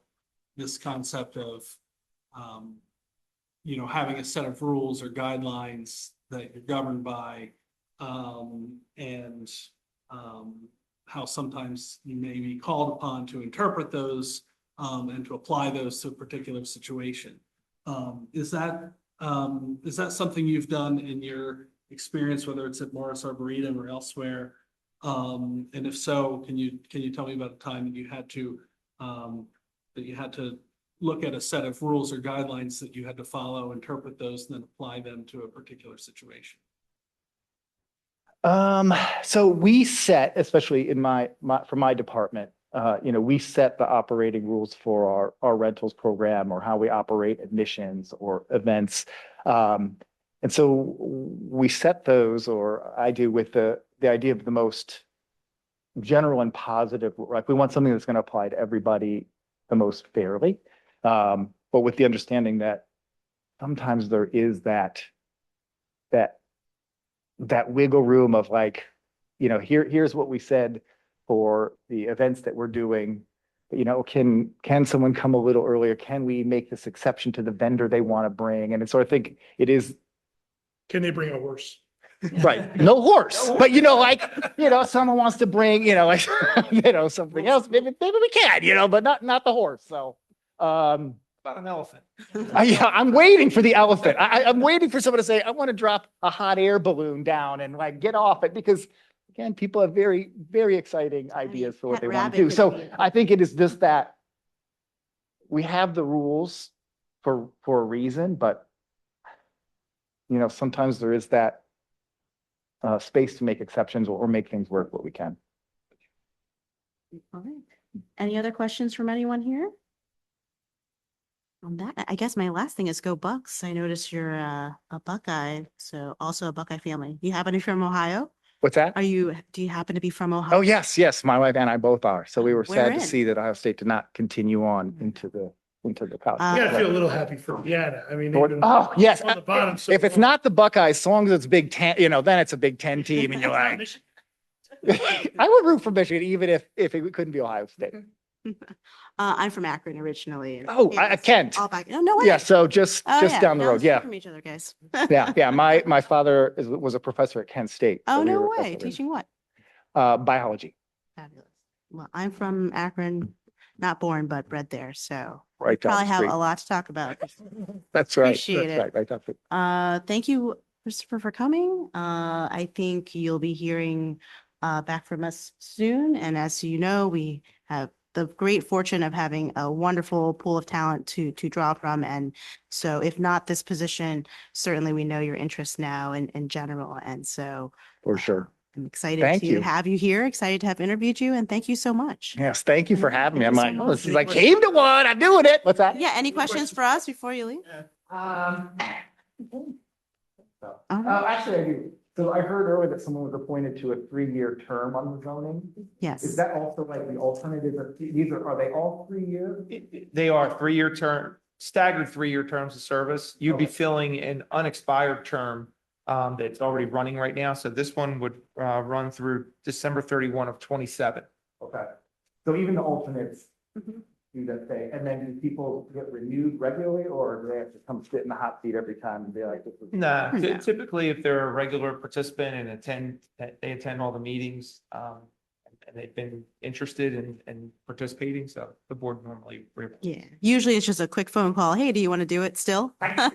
this concept of having a set of rules or guidelines that you're governed by, and how sometimes you may be called upon to interpret those and to apply those to a particular situation. Is that something you've done in your experience, whether it's at Morris Arboretum or elsewhere? And if so, can you tell me about a time that you had to look at a set of rules or guidelines that you had to follow, interpret those, and then apply them to a particular situation? So we set, especially in for my department, we set the operating rules for our rentals program, or how we operate admissions or events. And so we set those, or I do, with the idea of the most general and positive, like we want something that's going to apply to everybody the most fairly. But with the understanding that sometimes there is that wiggle room of like, here's what we said for the events that we're doing. But, can someone come a little earlier? Can we make this exception to the vendor they want to bring? And so I think it is. Can they bring a horse? Right. No horse, but someone wants to bring, something else. Maybe we can, but not the horse. So, About an elephant. I'm waiting for the elephant. I'm waiting for someone to say, I want to drop a hot air balloon down and like get off it, because again, people have very, very exciting ideas for what they want to do. So I think it is just that we have the rules for a reason, but sometimes there is that space to make exceptions or make things work where we can. All right. Any other questions from anyone here? On that, I guess my last thing is go Bucks. I noticed you're a Buckeye, so also a Buckeye family. You happen to be from Ohio? What's that? Do you happen to be from Ohio? Oh, yes. My wife and I both are. So we were Where sad to in? see that Ohio State did not continue on into the college. Uh, You gotta feel a little happy for Indiana. I mean, they've been Oh, yes. on the bottom. so If it's long. not the Buckeyes, as long as it's Big Ten, then it's a Big Ten team and you're like, I would root for Michigan even if it couldn't be Ohio State. I'm from Akron originally. and Oh, it's Kent. All back. No way. Yeah, so just Oh, yeah, down the road. Yeah. From each other, guys. Yeah. My father was a professor at Kent State. so Oh, we no were way. close together. Teaching what? Biology. Fabulous. Well, I'm from Akron, not born, but bred there. So Right down probably the have street. a lot to talk about. That's right. appreciate That's it. right. Right down the street. Thank you, Christopher, for coming. I think you'll be hearing back from us soon. And as you know, we have the great fortune of having a wonderful pool of talent to draw from. And so if not this position, certainly we know your interest now in general. And so For sure. I'm excited Thank to you. have you here, excited to have interviewed you, and thank you so much. Yes. Thank you for having me. I'm Thank you like, so oh, much. this is like came to one. I'm doing it. What's that? Yeah, any questions for us before you leave? All right. Actually, I do. So I heard earlier that someone was appointed to a 3-year term on the zoning. Is Yes. that also like the alternative? Are they all 3 years? They are 3-year term, staggered 3-year terms of service. You'd be Okay. filling an unexpired term that's already running right now. So this one would run through December 31 of 27. Okay. So even the alternates Mhm. do that thing, and then do people get renewed regularly, or do they have to come sit in the hot seat every time and be like, this is? Nah, No. typically if they're a regular participant and they attend all the meetings, and they've been interested in participating, so the board normally. Yeah, usually it's just a quick phone call. Hey, do you want to do it still? Are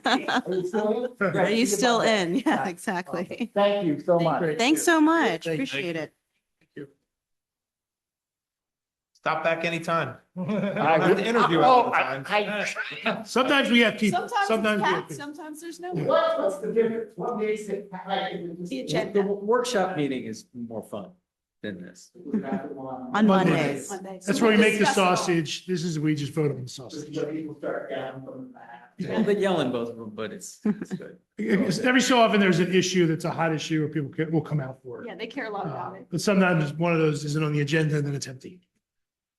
you still in? Yeah, exactly. Thank you so much. Great. Thanks so much. Thank you. Appreciate it. Stop back anytime. I don't have to interview all the time. Sometimes we have people. Sometimes we have it's packed, people. sometimes there's no. What's the difference? What makes it? The agenda. Workshop meeting is more fun than this. On Mondays. Monday. That's So where we we'll make the discuss it all. sausage. This is, we just vote on the sausage. Well, they yell in both of them, but it's good. Every so often, there's an issue that's a hot issue where people will come out for Yeah, it. they care a lot about it. But sometimes one of those isn't on the agenda and then it's empty.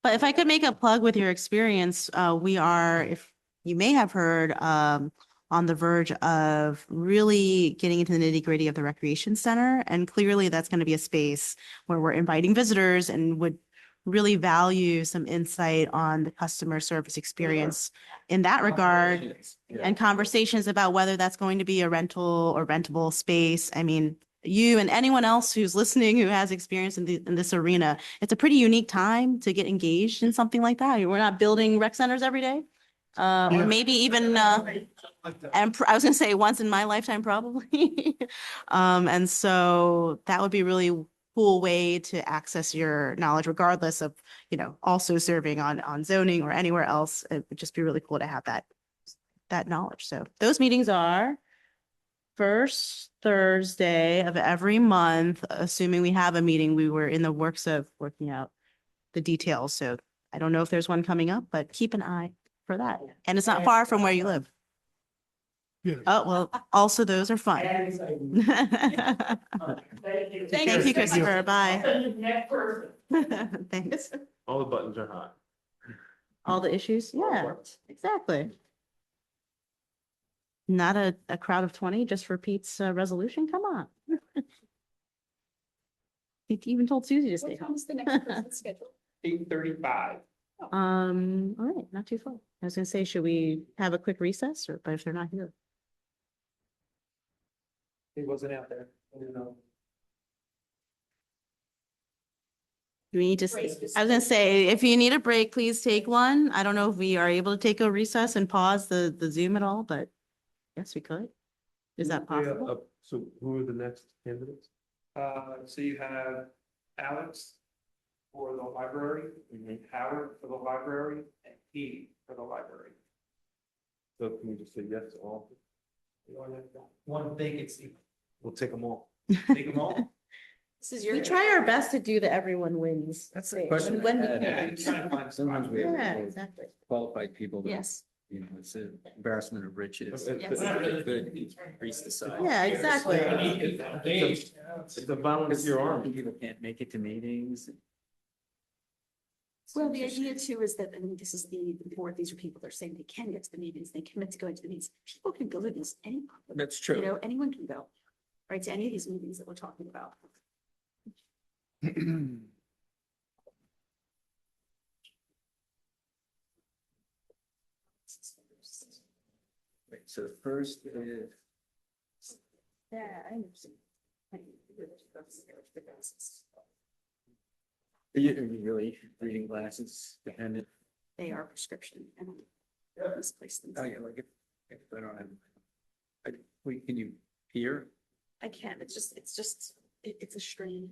But if I could make a plug with your experience, we are, if you may have heard, on the verge of really getting into the nitty gritty of the recreation center. And clearly that's going to be a space where we're inviting visitors and would really value some insight on the customer service experience in that regard, and conversations about whether that's going to be a rental or rentable space. I mean, you and anyone else who's listening who has experience in this arena, it's a pretty unique time to get engaged in something like that. We're not building rec centers every day. Or Yeah. maybe even, and I was gonna say once in my lifetime, probably. And so that would be really cool way to access your knowledge, regardless of, also serving on zoning or anywhere else. It would just be really cool to have that knowledge. So those meetings are first Thursday of every month, assuming we have a meeting. We were in the works of working out the details. So I don't know if there's one coming up, but keep an eye for that. And it's not far from where you live. Yeah. Oh, well, also those are fun. Thank you, Christopher. Bye. Thanks. All the buttons are hot. All the issues? Yeah, exactly. Not a crowd of 20 just for Pete's resolution? Come on. He even told Susie to stay What home. time is the next person scheduled? 8:35. All right, not too far. I was gonna say, should we have a quick recess but if they're not here? He wasn't out there. I don't know. Do we need to, I was gonna say, if you need a break, please take one. I don't know if we are able to take a recess and pause the Zoom at all, but yes, we could. Is that possible? So who are the next candidates? So you have Alex for the library, Howard for the library, and Pete for the library. So can we just say yes to all? One vacancy. We'll take them all. Take them all. This is your. We try our best to do the everyone wins. That's the thing, question. When we I can. had. Sometimes we Yeah, have exactly. qualified people. that, Yes. You know, it's an embarrassment of riches. Yes. Good, increase the size. Yeah, exactly. It's the balance of your arm. People can't make it to meetings. Well, the idea too is that, I mean, this is the board, these are people that are saying they can get to the meetings, they commit to going to the meetings. People can go to these, any, That's you true. know, anyone can go, right, to any of these meetings that we're talking about. Wait, so the first is, Yeah, I understand. are you really reading glasses dependent? They are prescription and misplace them. Oh, yeah, like if I don't have. Wait, can you hear? I can't, it's a strain.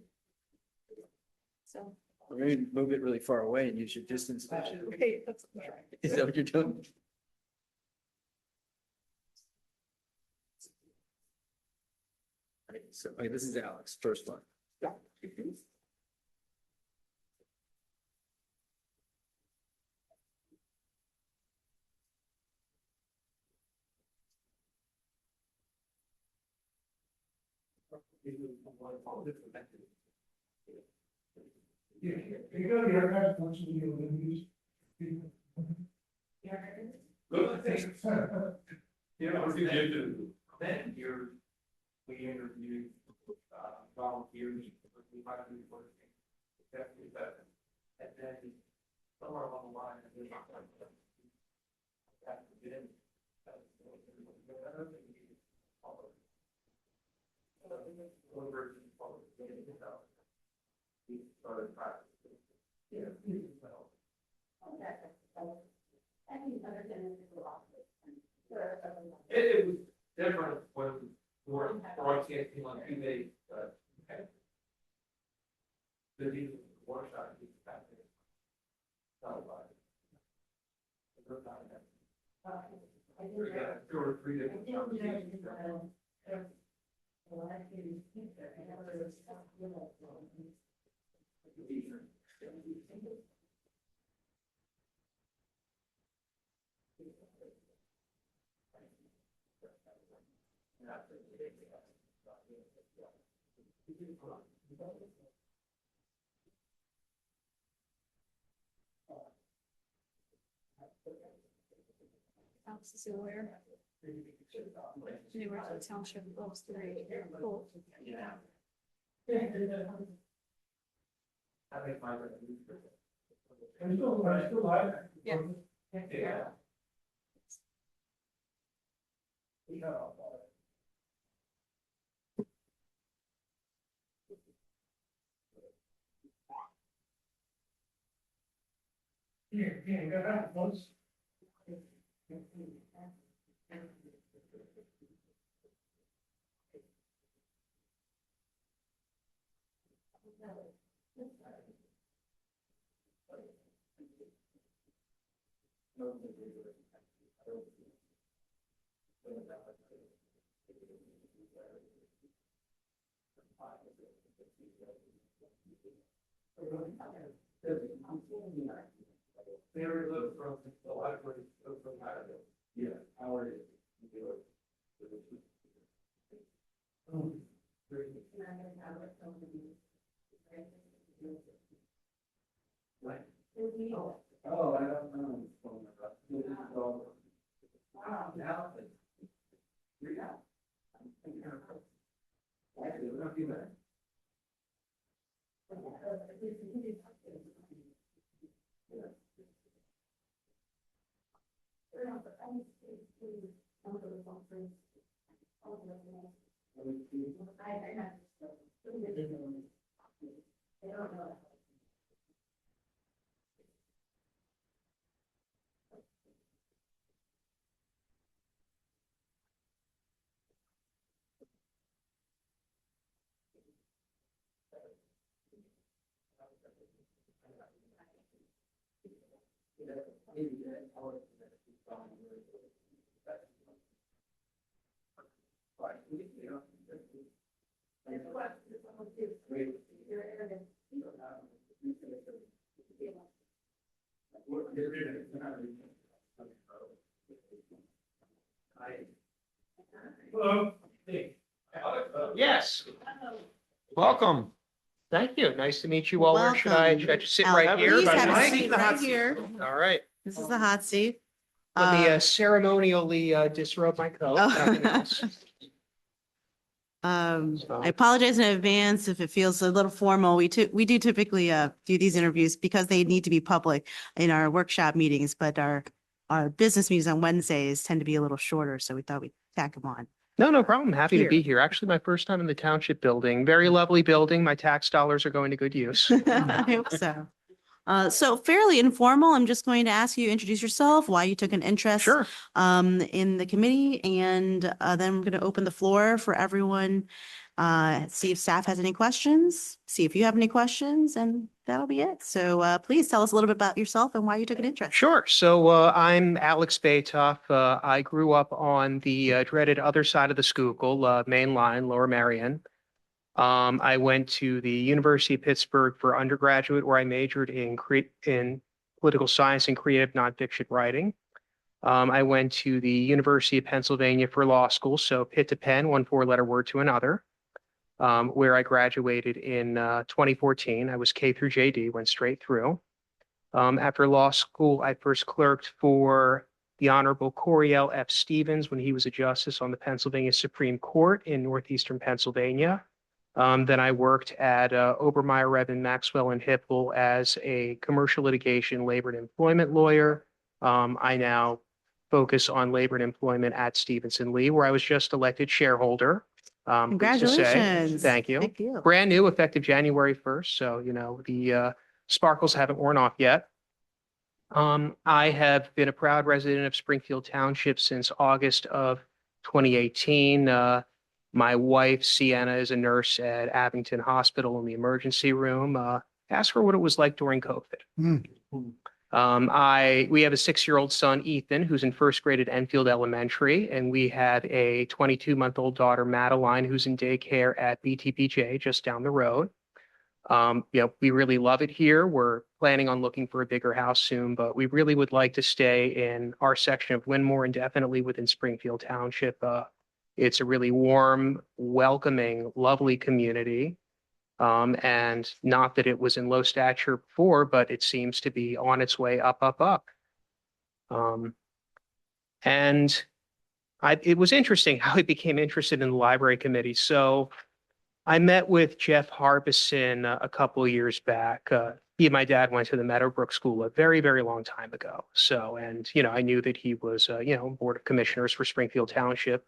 So. Or maybe move it really far away and use your distance vision. Okay, that's. Is that what you're doing? Right, so, okay, this is Alex, first one. Yeah. Then you're, we interview, volunteers, we might do for definitely better. And then somewhere along the line, there's not like that. Have to get in. We started practicing. Yeah. It was different when we're broadcasting on TV, but. The workshop is back there. Two or three different conversations. Alex is aware. They were at the township, those three, cool. Yeah. I think my. Yeah. Yeah. Very little from the library, from Ireland. Yeah, Howard is. Oh, I don't know. Wow, now. Actually, we're not doing that. Yes. Welcome. Thank you. Nice to meet you all. Where should I Welcome. just sit Alex, right here? please by the have a mic? seat right here. All right. This is the hot seat. Let me Um, ceremonially disrobe my coat. Oh. Nothing else. I apologize in advance if it feels a little formal. We do typically do these interviews because they need to be public in our workshop meetings, but our business meetings on Wednesdays tend to be a little shorter, so we thought we'd tack them on. No problem. Happy to Here. be here. Actually, my first time in the Township building. Very lovely building. My tax dollars are going to good use. I hope so. So fairly informal. I'm just going to ask you to introduce yourself, why you took an interest Sure. in the committee, and then we're going to open the floor for everyone. See if staff has any questions, see if you have any questions, and that'll be it. So please tell us a little bit about yourself and why you took an interest. Sure. So I'm Alex Batoff. I grew up on the dreaded other side of the Schuylkill, Main Line, Lower Merion. I went to the University of Pittsburgh for undergraduate, where I majored in political science and creative nonfiction writing. I went to the University of Pennsylvania for law school, so Pitt to Penn, one four-letter word to another, where I graduated in 2014. I was K through JD, went straight through. After law school, I first clerked for the Honorable Coriel F. Stevens when he was a justice on the Pennsylvania Supreme Court in northeastern Pennsylvania. Then I worked at Obermeyer, Revin, Maxwell, and Hipple as a commercial litigation, labor and employment lawyer. I now focus on labor and employment at Stevenson Lee, where I was just elected shareholder. Pleased to say. Congratulations. Thank you. Big deal. Brand new, effective January 1st. So, you know, the sparkles haven't worn off yet. I have been a proud resident of Springfield Township since August of 2018. My wife, Sienna, is a nurse at Abington Hospital in the emergency room. Asked her what it was like during COVID. We have a 6-year-old son, Ethan, who's in first grade at Enfield Elementary, and we have a 22-month-old daughter, Madeline, who's in daycare at BTPJ just down the road. We really love it here. We're planning on looking for a bigger house soon, but we really would like to stay in our section of Winmore and definitely within Springfield Township. It's a really warm, welcoming, lovely community. And not that it was in low stature before, but it seems to be on its way up. It was interesting how I became interested in the library committee. So I met with Jeff Harbison a couple of years back. He and my dad went to the Meadowbrook School a very, very long time ago. So, and, you know, I knew that he was, Board of Commissioners for Springfield Township.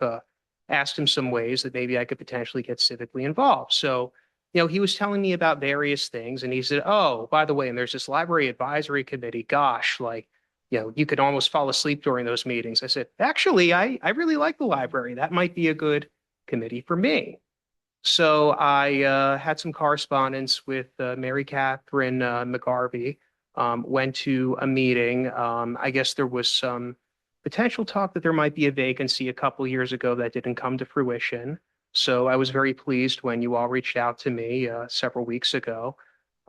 Asked him some ways that maybe I could potentially get civically involved. So, you know, he was telling me about various things, and he said, oh, by the way, and there's this library advisory committee. Gosh, like, you know, you could almost fall asleep during those meetings. I said, actually, I really like the library. That might be a good committee for me. So I had some correspondence with Mary Catherine McGarvey, went to a meeting. I guess there was some potential talk that there might be a vacancy a couple of years ago that didn't come to fruition. So I was very pleased when you all reached out to me several weeks ago.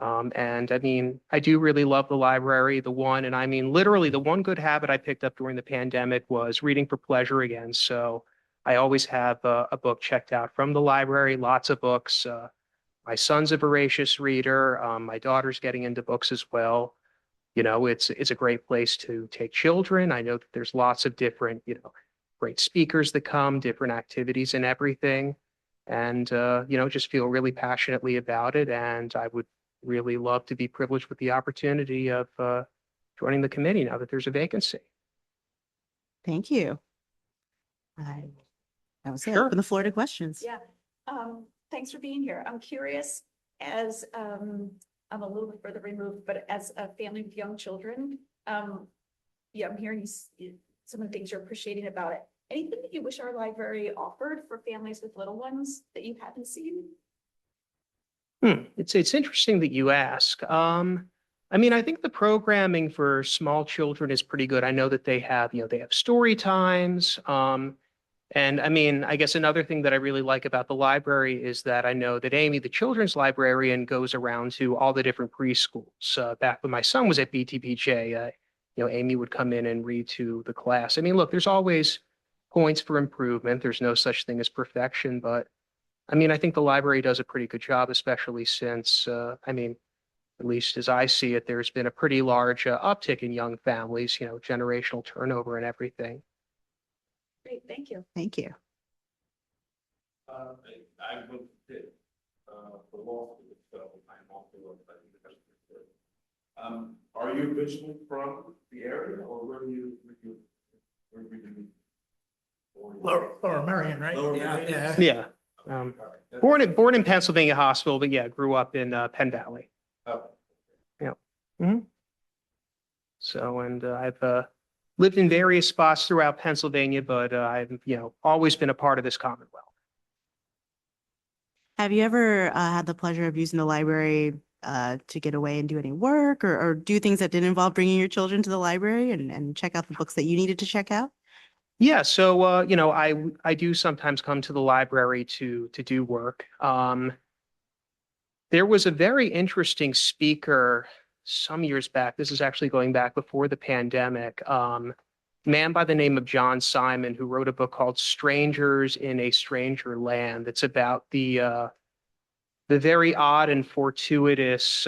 And I mean, I do really love the library. Literally the one good habit I picked up during the pandemic was reading for pleasure again. So I always have a book checked out from the library, lots of books. My son's a voracious reader. My daughter's getting into books as well. You know, it's a great place to take children. I know that there's lots of different, great speakers that come, different activities and everything. And, just feel really passionately about it. And I would really love to be privileged with the opportunity of joining the committee now that there's a vacancy. Thank you. That was it. Sure. Open the floor to questions. Yeah, thanks for being here. I'm curious, as I'm a little bit further removed, but as a family with young children, I'm hearing some of the things you're appreciating about it. Anything that you wish our library offered for families with little ones that you haven't seen? It's interesting that you ask. I think the programming for small children is pretty good. I know that they have story times. And I mean, I guess another thing that I really like about the library is that I know that Amy, the children's librarian, goes around to all the different preschools. Back when my son was at BTPJ, Amy would come in and read to the class. I mean, look, there's always points for improvement. There's no such thing as perfection, but I mean, I think the library does a pretty good job, especially since, I mean, at least as I see it, there's been a pretty large uptick in young families, generational turnover and everything. Great, thank you. Thank you. I went to, the law school, so I'm also are you originally from the area or where you? Lower Merion, right? Lower Yeah, Merion? yeah. Yeah. Born in Pennsylvania Hospital, but yeah, grew up in Penn Valley. Oh. Yeah. So, and I've lived in various spots throughout Pennsylvania, but I've, always been a part of this Commonwealth. Have you ever had the pleasure of using the library to get away and do any work or do things that didn't involve bringing your children to the library and check out the books that you needed to check out? Yeah, so I do sometimes come to the library to do work. There was a very interesting speaker some years back. This is actually going back before the pandemic. Man by the name of John Simon, who wrote a book called Strangers in a Stranger Land. It's about the very odd and fortuitous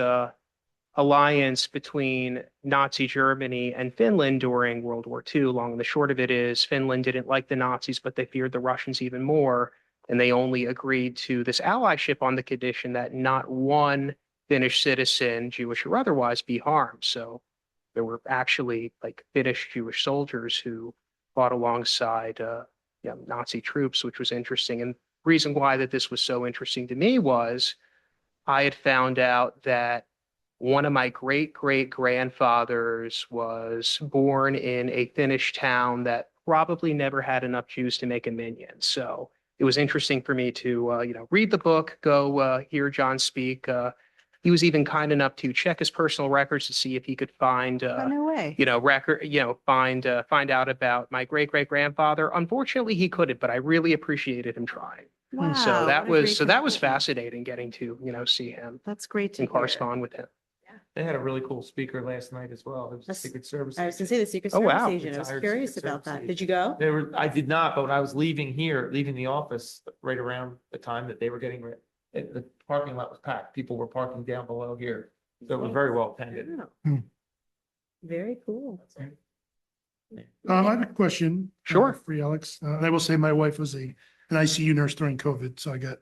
alliance between Nazi Germany and Finland during World War II. Long and the short of it is Finland didn't like the Nazis, but they feared the Russians even more. And they only agreed to this allyship on the condition that not one Finnish citizen, Jewish or otherwise, be harmed. So there were actually like Finnish Jewish soldiers who fought alongside Nazi troops, which was interesting. And the reason why that this was so interesting to me was I had found out that one of my great-great-grandfathers was born in a Finnish town that probably never had enough Jews to make a minyan. So it was interesting for me to, read the book, go hear John speak. He was even kind enough to check his personal records to see if he could find, Oh, no way. find out about my great-great-grandfather. Unfortunately, he couldn't, but I really appreciated him trying. Wow. So that what a was great fascinating getting to, see him That's great to and hear. correspond with him. They had a really cool speaker last night as well. It was the That's- Secret Service. I was gonna say the Secret Oh, Service wow. agent. I was Retired curious Secret about Service that. Did you go? I did not, but when I was leaving the office right around the time that they were getting ready, the parking lot was packed. People were parking down below here. So it was very well attended. Wow. Very cool. I have a question. Sure. For you, Alex. And I will say my wife was an ICU nurse during COVID, so I got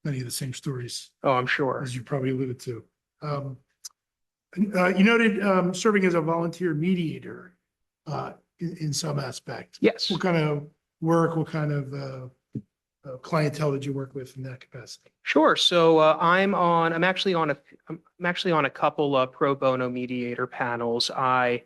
many of the same stories Oh, I'm sure. as you probably alluded to. You noted serving as a volunteer mediator in some aspect. Yes. What kind of work, what kind of clientele did you work with in that capacity? Sure. So I'm actually on a couple of pro bono mediator panels. I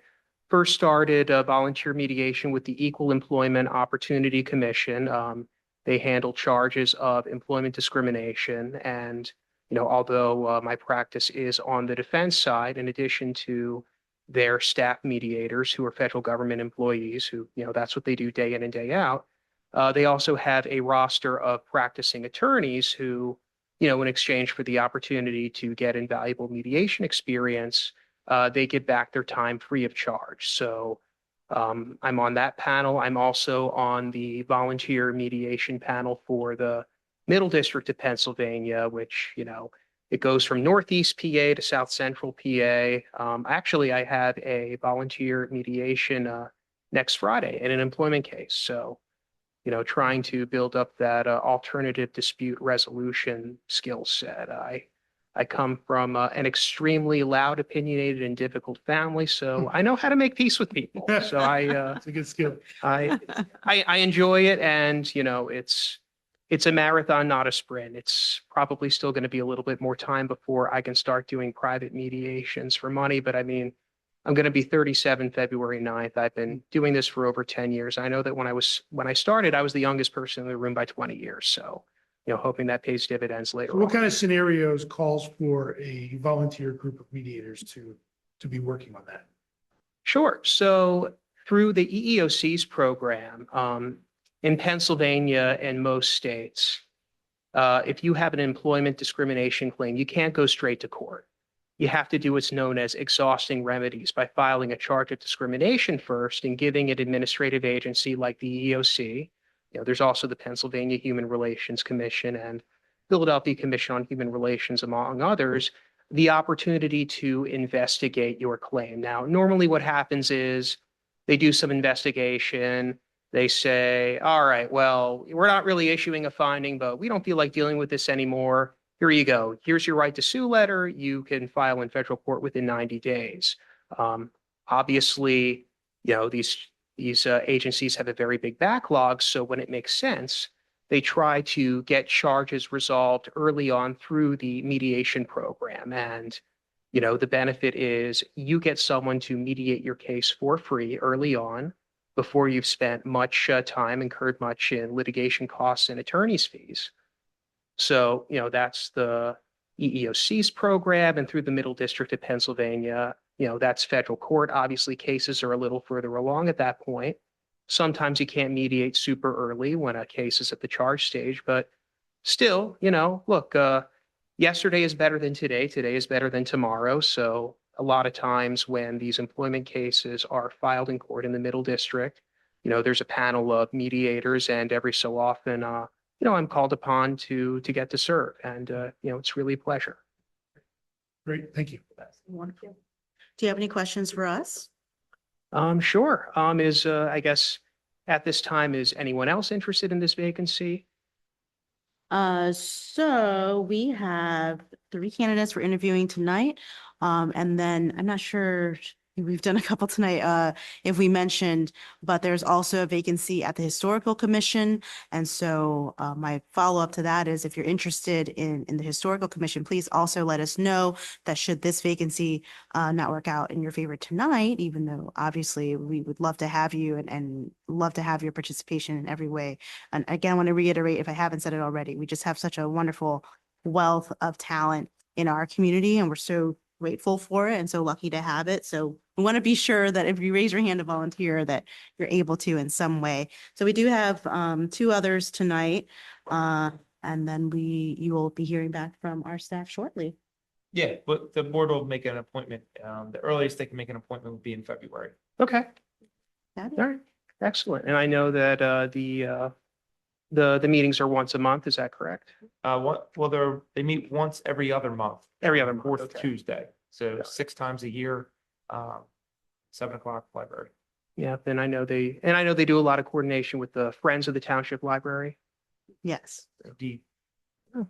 first started volunteer mediation with the Equal Employment Opportunity Commission. They handle charges of employment discrimination. And, although my practice is on the defense side, in addition to their staff mediators who are federal government employees who, that's what they do day in and day out. They also have a roster of practicing attorneys who, in exchange for the opportunity to get invaluable mediation experience, they give back their time free of charge. So I'm on that panel. I'm also on the volunteer mediation panel for the Middle District of Pennsylvania, which, it goes from Northeast PA to South Central PA. Actually, I have a volunteer mediation next Friday in an employment case. So, trying to build up that alternative dispute resolution skill set. I come from an extremely loud, opinionated, and difficult family, so I know how to make peace with people. So It's a good skill. I enjoy it, and it's a marathon, not a sprint. It's probably still going to be a little bit more time before I can start doing private mediations for money, but I mean, I'm going to be 37 February 9th. I've been doing this for over 10 years. I know that when I started, I was the youngest person in the room by 20 years. So, hoping that pays dividends later What on. kind of scenarios calls for a volunteer group of mediators to be working on that? Sure. So through the EEOC's program, in Pennsylvania and most states, if you have an employment discrimination claim, you can't go straight to court. You have to do what's known as exhausting remedies by filing a charge of discrimination first and giving an administrative agency like the EEOC. There's also the Pennsylvania Human Relations Commission and Philadelphia Commission on Human Relations, among others, the opportunity to investigate your claim. Now, normally what happens is they do some investigation. They say, all right, well, we're not really issuing a finding, but we don't feel like dealing with this anymore. Here you go. Here's your right to sue letter. You can file in federal court within 90 days. Obviously, these agencies have a very big backlog. So when it makes sense, they try to get charges resolved early on through the mediation program. And, the benefit is you get someone to mediate your case for free early on before you've spent much time, incurred much in litigation costs and attorney's fees. So, that's the EEOC's program, and through the Middle District of Pennsylvania, that's federal court. Obviously, cases are a little further along at that point. Sometimes you can't mediate super early when a case is at the charge stage, but still, look, yesterday is better than today. Today is better than tomorrow. So a lot of times when these employment cases are filed in court in the Middle District, there's a panel of mediators, and every so often, I'm called upon to get to serve, and it's really a pleasure. Great, thank you. Wonderful. Do you have any questions for us? Sure. I guess at this time, is anyone else interested in this vacancy? So we have 3 candidates we're interviewing tonight. And then I'm not sure, we've done a couple tonight, if we mentioned, but there's also a vacancy at the Historical Commission. And so my follow-up to that is, if you're interested in the Historical Commission, please also let us know that should this vacancy not work out in your favor tonight, even though obviously we would love to have you and love to have your participation in every way. And again, I want to reiterate, if I haven't said it already, we just have such a wonderful wealth of talent in our community, and we're so grateful for it and so lucky to have it. So we want to be sure that if you raise your hand to volunteer, that you're able to in some way. So we do have 2 others tonight, and then you will be hearing back from our staff shortly. Yeah, but the board will make an appointment. The earliest they can make an appointment would be in February. Okay. Got it. All right. Excellent. And I know that the meetings are once a month. Is that correct? They meet once every other month. Every other month. 4th Okay. Tuesday. So Yeah. 6 times a year, 7 o'clock library. Yeah. And I know they do a lot of coordination with the Friends of the Township Library. Yes. Indeed. So-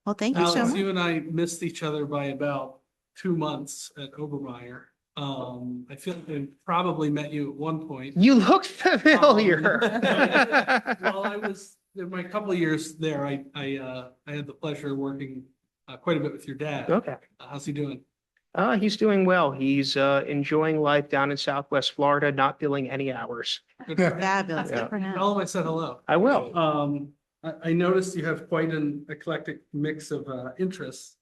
Well, thank you so Alex, much. you and I missed each other by about 2 months at Obermeyer. I feel like I probably met you at one point. You look familiar. While I was, in my couple of years there, I had the pleasure of working quite a bit with your dad. Okay. How's he doing? He's doing well. He's enjoying life down in Southwest Florida, not billing any hours. Good for him. Fabulous. Yeah. Good for him. Tell him I said hello. I will. I noticed you have quite an eclectic mix of interests.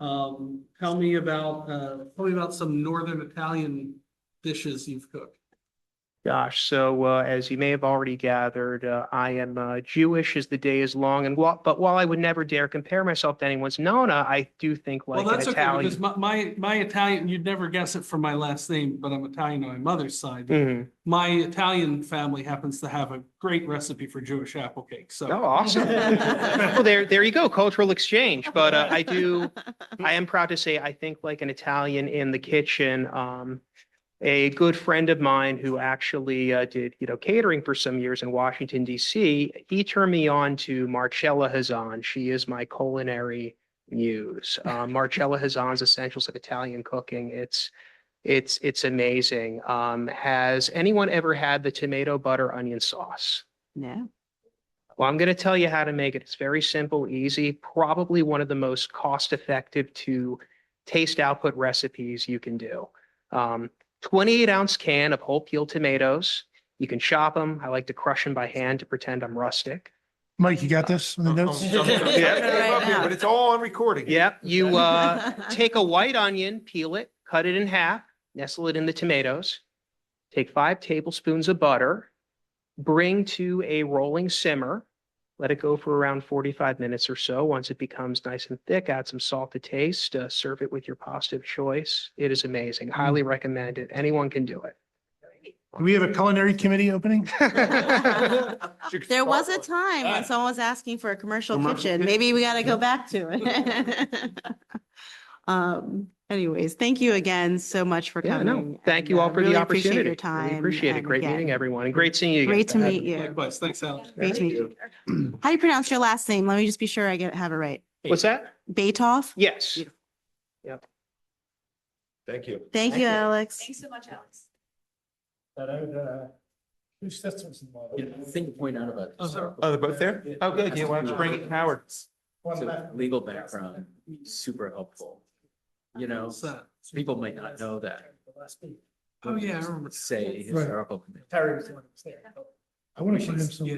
Tell me about some Northern Italian dishes you've cooked. Gosh, so as you may have already gathered, I am Jewish as the day is long, and but while I would never dare compare myself to anyone's Nona, I do think like Well, an that's okay, Italian. because my Italian, you'd never guess it from my last name, but I'm Italian on my mother's side. Mhm. My Italian family happens to have a great recipe for Jewish apple cake, so. Oh, awesome. Well, there you go, cultural exchange. But I am proud to say I think like an Italian in the kitchen. A good friend of mine who actually did, catering for some years in Washington, D.C., he turned me on to Marcella Hazan. She is my culinary muse. Marcella Hazan's Essentials of Italian Cooking. It's amazing. Has anyone ever had the tomato butter onion sauce? No. Well, I'm going to tell you how to make it. It's very simple, easy, probably one of the most cost-effective to taste output recipes you can do. 28-ounce can of whole peeled tomatoes. You can chop them. I like to crush them by hand to pretend I'm rustic. Mike, you got this on the notes? Yeah. But it's all on recording. Yep. You take a white onion, peel it, cut it in half, nestle it in the tomatoes. Take 5 tablespoons of butter, bring to a rolling simmer. Let it go for around 45 minutes or so. Once it becomes nice and thick, add some salt to taste, serve it with your pasta of choice. It is amazing. Highly recommend it. Anyone can do it. Do we have a culinary committee opening? There was a time when someone was asking for a commercial kitchen. Maybe we got to go back to it. Anyways, thank you again so much for Yeah, coming. no, thank you and, all for really the appreciate opportunity. your time. Really appreciate it. and Great again, meeting everyone and great seeing you again. Great to meet you. Likewise. Thanks, Alan. Great to meet you. How do you pronounce your last name? Let me just be sure I have it right. What's that? Batoff? Yes. Thank you. Thank you, Alex. Thanks so much, Alex. Yeah, thing to point out about. Oh, they're both there? Oh, good. Yeah, why don't you bring it, Howard? So legal background, super helpful. You know, people might not know that. Oh, yeah, I remember. Say historical committee. Terry was the one who was there. I want to give him some. Yeah.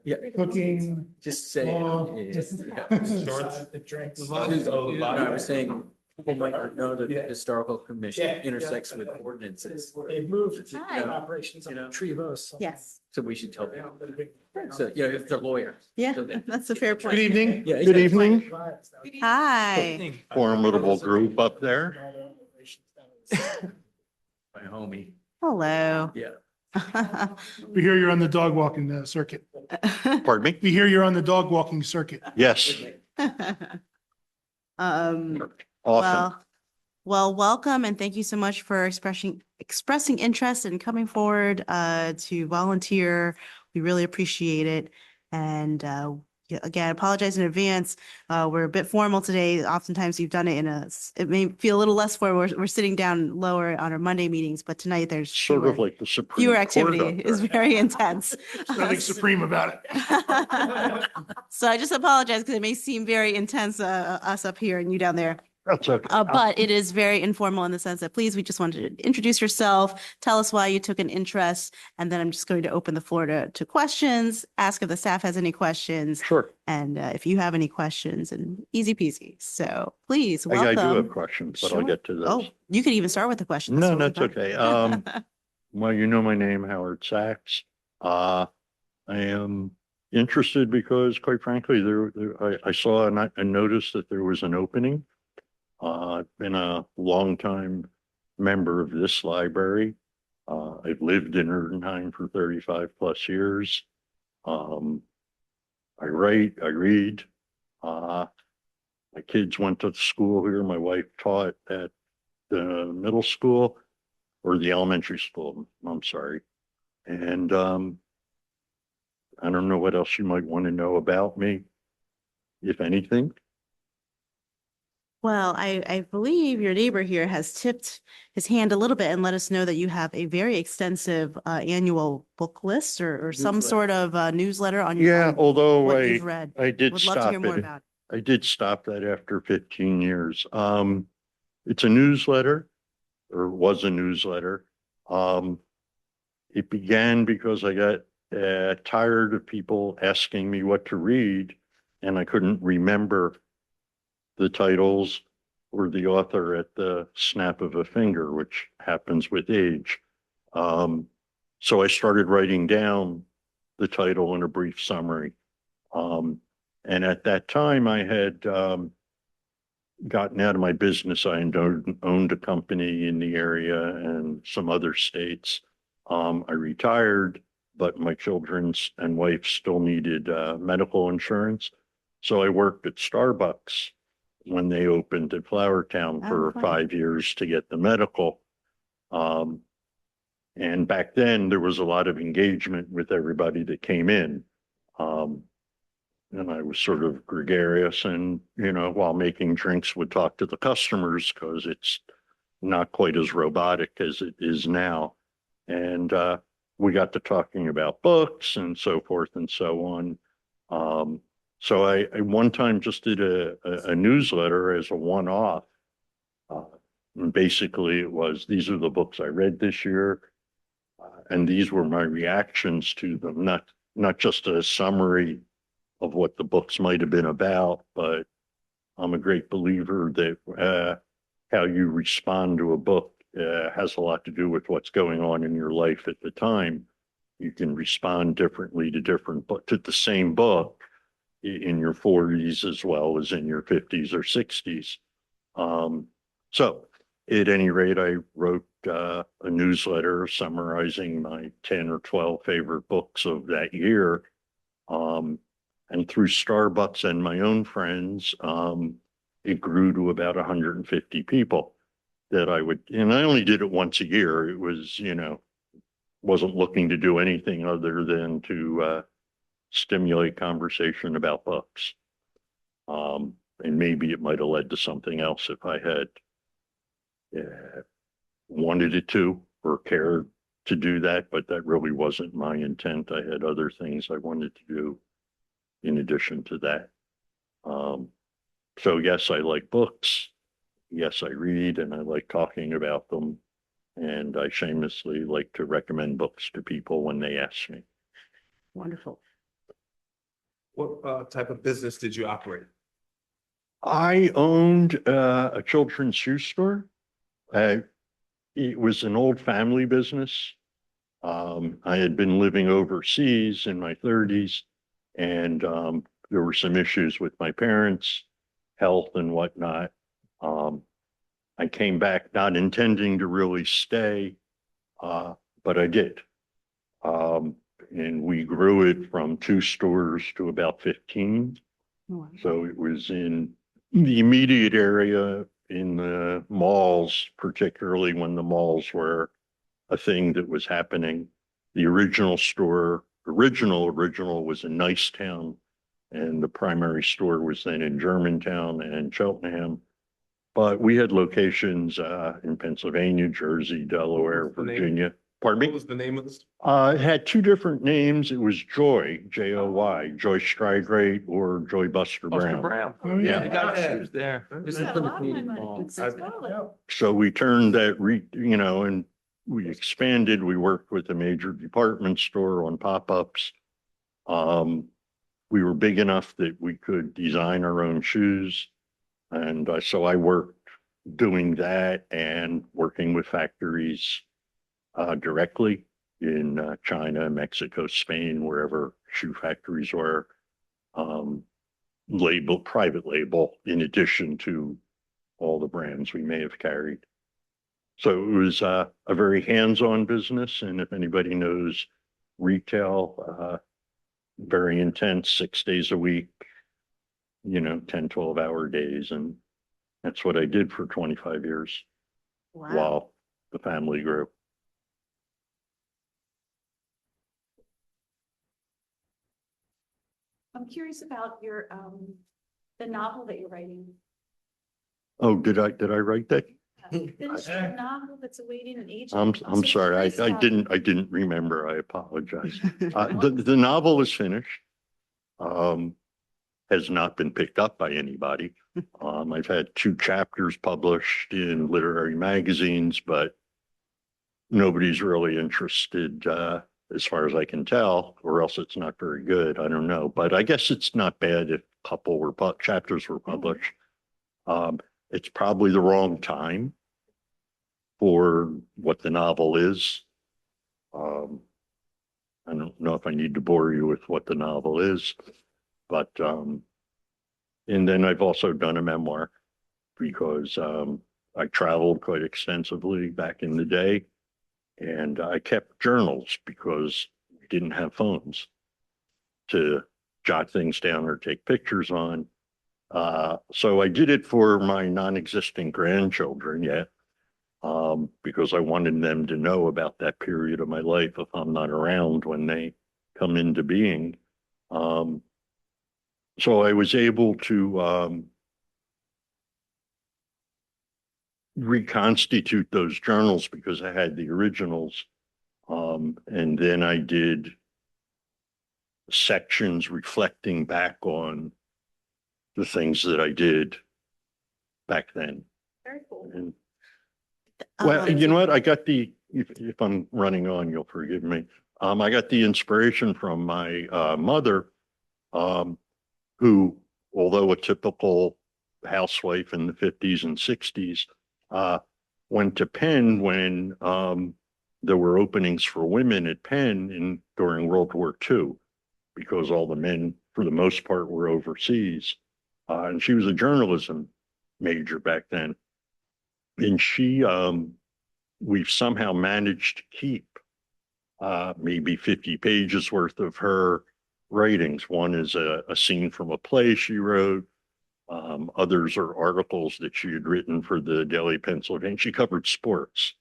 Yeah, Cooking. just say. Law. Yeah. Oh, the No, body. I was saying, people might not know that the historical commission Yeah. intersects with ordinances. They've moved Hi. operations You know. on Tree of Oaks. Yes. So we should tell them. So, you know, if they're lawyers. Yeah, so they- that's a fair Good point. evening. Yeah, Good exactly. evening. Hi. Formidable group up there. My homie, Hello. yeah. We hear you're on the dog walking circuit. Pardon me? We hear you're on the dog walking circuit. Yes, Um, often. well, welcome and thank you so much for expressing interest and coming forward to volunteer. We really appreciate it. And yeah, again, apologize in advance. We're a bit formal today. Oftentimes you've done it it may feel a little less formal. We're sitting down lower on our Monday meetings, but tonight there's Sort of like the Supreme fewer Court activity. up It's there. very intense. Nothing supreme about it. So I just apologize because it may seem very intense, us up here and you down there. That's okay. But it is very informal in the sense that please, we just wanted to introduce yourself, tell us why you took an interest, and then I'm just going to open the floor to questions, ask if the staff has any questions, Sure. and if you have any questions, and easy peasy. So please, I do have welcome. questions, but I'll Sure. get to Oh, those. you could even start with the question. No, totally that's okay. Well, you know my name, Howard Sachs. I am interested because quite frankly, I saw and I noticed that there was an opening. I've been a longtime member of this library. I've lived in Erdenheim for 35 plus years. I write, I read. My kids went to school here. My wife taught at the middle school or the elementary school. I'm sorry. And I don't know what else you might want to know about me, if anything. Well, I believe your neighbor here has tipped his hand a little bit and let us know that you have a very extensive annual book list or some Newsletter. sort of newsletter on your. Yeah, on although what you've read. I did Would love to stop hear more it. about it. I did stop that after 15 years. It's a newsletter or was a newsletter. It began because I got tired of people asking me what to read and I couldn't remember the titles or the author at the snap of a finger, which happens with age. So I started writing down the title and a brief summary. And at that time I had gotten out of my business. I owned a company in the area and some other states. I retired, but my children and wife still needed medical insurance. So I worked at Starbucks when they opened at Flowertown for fun. 5 years to get the medical. And back then there was a lot of engagement with everybody that came in. And I was sort of gregarious and, you know, while making drinks would talk to the customers because it's not quite as robotic as it is now. And we got to talking about books and so forth and so on. So I one time just did a newsletter as a one-off. And basically it was, these are the books I read this year. And these were my reactions to them, not just a summary of what the books might have been about, but I'm a great believer that how you respond to a book has a lot to do with what's going on in your life at the time. You can respond differently to to the same book in your 40s as well as in your 50s or 60s. So at any rate, I wrote a newsletter summarizing my 10 or 12 favorite books of that year. And through Starbucks and my own friends, it grew to about 150 people that I would, and I only did it once a year. It was, wasn't looking to do anything other than to stimulate conversation about books. And maybe it might have led to something else if I had wanted it to or cared to do that, but that really wasn't my intent. I had other things I wanted to do in addition to that. So yes, I like books. Yes, I read and I like talking about them. And I shamelessly like to recommend books to people when they ask me. Wonderful. What type of business did you operate? I owned a children's shoe store. It was an old family business. I had been living overseas in my 30s, and there were some issues with my parents, health and whatnot. I came back not intending to really stay, but I did. And we grew it from 2 stores to about 15. Wow. So it was in the immediate area in the malls, particularly when the malls were a thing that was happening. The original store, original was in Nicetown, and the primary store was then in Germantown and Cheltenham. But we had locations in Pennsylvania, Jersey, Delaware, What's the name? Virginia. Pardon What me? was the name of the store? It had 2 different names. It was Joy, Joy, Joy Strigrate or Joy Buster Buster Brown. Brown. Oh, yeah. They got shoes there. It's got a lot of my money. It's well. So we turned that, and we expanded. We worked with a major department store on pop-ups. We were big enough that we could design our own shoes. And so I worked doing that and working with factories directly in China, Mexico, Spain, wherever shoe factories were. Private label, in addition to all the brands we may have carried. So it was a very hands-on business. And if anybody knows retail, very intense, 6 days a week, 10, 12-hour days. And that's what I did for 25 years Wow. while the family grew. I'm curious about your, the novel that you're writing. Oh, did I write that? Finish the novel that's awaiting an agent. I'm sorry. I didn't remember. I apologize. The novel is finished. Has not been picked up by anybody. I've had 2 chapters published in literary magazines, but nobody's really interested, as far as I can tell, or else it's not very good. I don't know, but I guess it's not bad if chapters were published. It's probably the wrong time for what the novel is. I don't know if I need to bore you with what the novel is, but and then I've also done a memoir because I traveled quite extensively back in the day, and I kept journals because we didn't have phones to jot things down or take pictures on. So I did it for my non-existent grandchildren yet, because I wanted them to know about that period of my life if I'm not around when they come into being. So I was able to reconstitute those journals because I had the originals. And then I did sections reflecting back on the things that I did back then. Very cool. And, well, you know what? I got if I'm running on, you'll forgive me. I got the inspiration from my mother, who, although a typical housewife in the 50s and 60s, went to Penn when, there were openings for women at Penn during World War II, because all the men, for the most part, were overseas. And she was a journalism major back then. And we've somehow managed to keep maybe 50 pages worth of her writings. One is a scene from a play she wrote. Others are articles that she had written for the Daily Pennsylvania. She covered sports,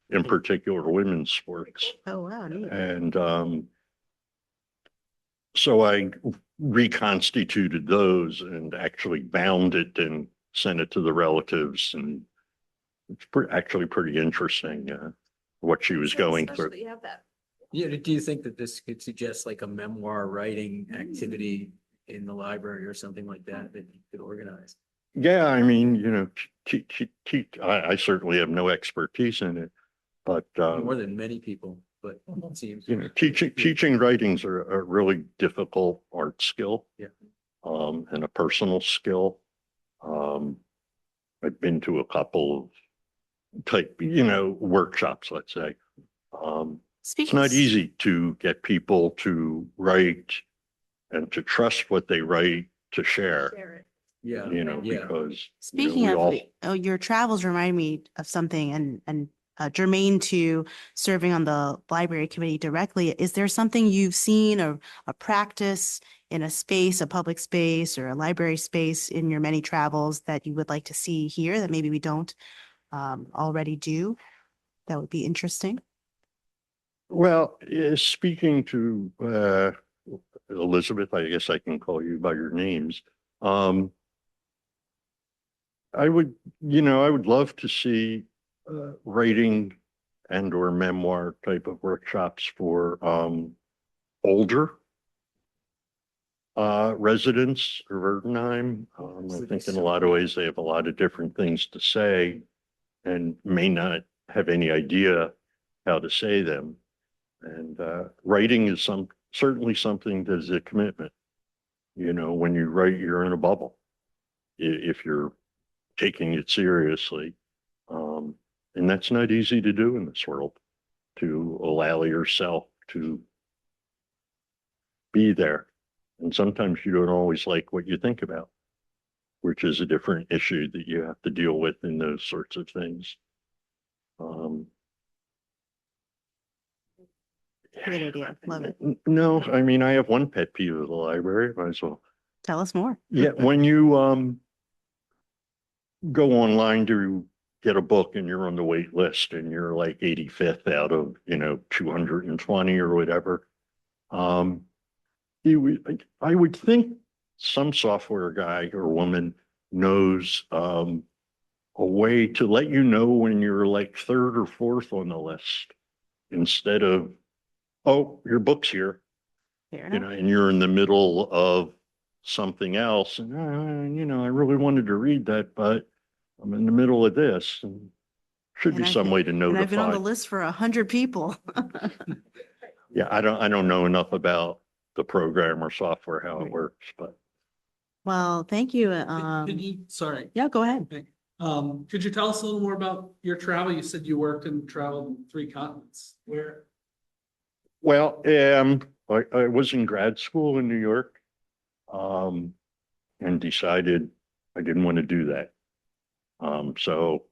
in particular women's sports. Oh, wow. Neat. And so I reconstituted those and actually bound it and sent it to the relatives. And it's actually pretty interesting what she was going Special through. that you have that. Yeah, do you think that this could suggest like a memoir writing activity in the library or something like that that you could organize? Yeah, I mean, I certainly have no expertise in it, but More than many people, but it seems. teaching writings are a really difficult art skill. Yeah. And a personal skill. I've been to a couple of type, workshops, let's say. It's Speaking not easy to get people to write and to trust what they write to share, Share it. Yeah. because. Speaking we all- of, your travels remind me of something and germane to serving on the library committee directly. Is there something you've seen or a practice in a space, a public space or a library space in your many travels that you would like to see here that maybe we don't already do? That would be interesting. Well, speaking to Elizabeth, I guess I can call you by your names. I would love to see writing and or memoir type of workshops for older residents of Erdenheim. I think in a lot of ways they have a lot of different things to say and may not have any idea how to say them. And writing is certainly something that is a commitment. When you write, you're in a bubble if you're taking it seriously. And that's not easy to do in this world, to allow yourself to be there. And sometimes you don't always like what you think about, which is a different issue that you have to deal with in those sorts of things. Great idea. Love it. No, I mean, I have one pet peeve of the library. Might as well. Tell us more. Yeah, when you go online to get a book and you're on the wait list and you're like 85th out of 220 or whatever, I would think some software guy or woman knows a way to let you know when you're like third or fourth on the list instead of, oh, your book's here, Fair enough. and you're in the middle of something else. And, I really wanted to read that, but I'm in the middle of this. And should And be I've some been- way to And I've been on the notify. list for 100 people. Yeah, I don't know enough about the program or software, how it Right. works, but Well, thank you. Sorry. Yeah, go ahead. Could you tell us a little more about your travel? You said you worked and traveled in 3 continents. Where? well, I was in grad school in New York, and decided I didn't want to do that. So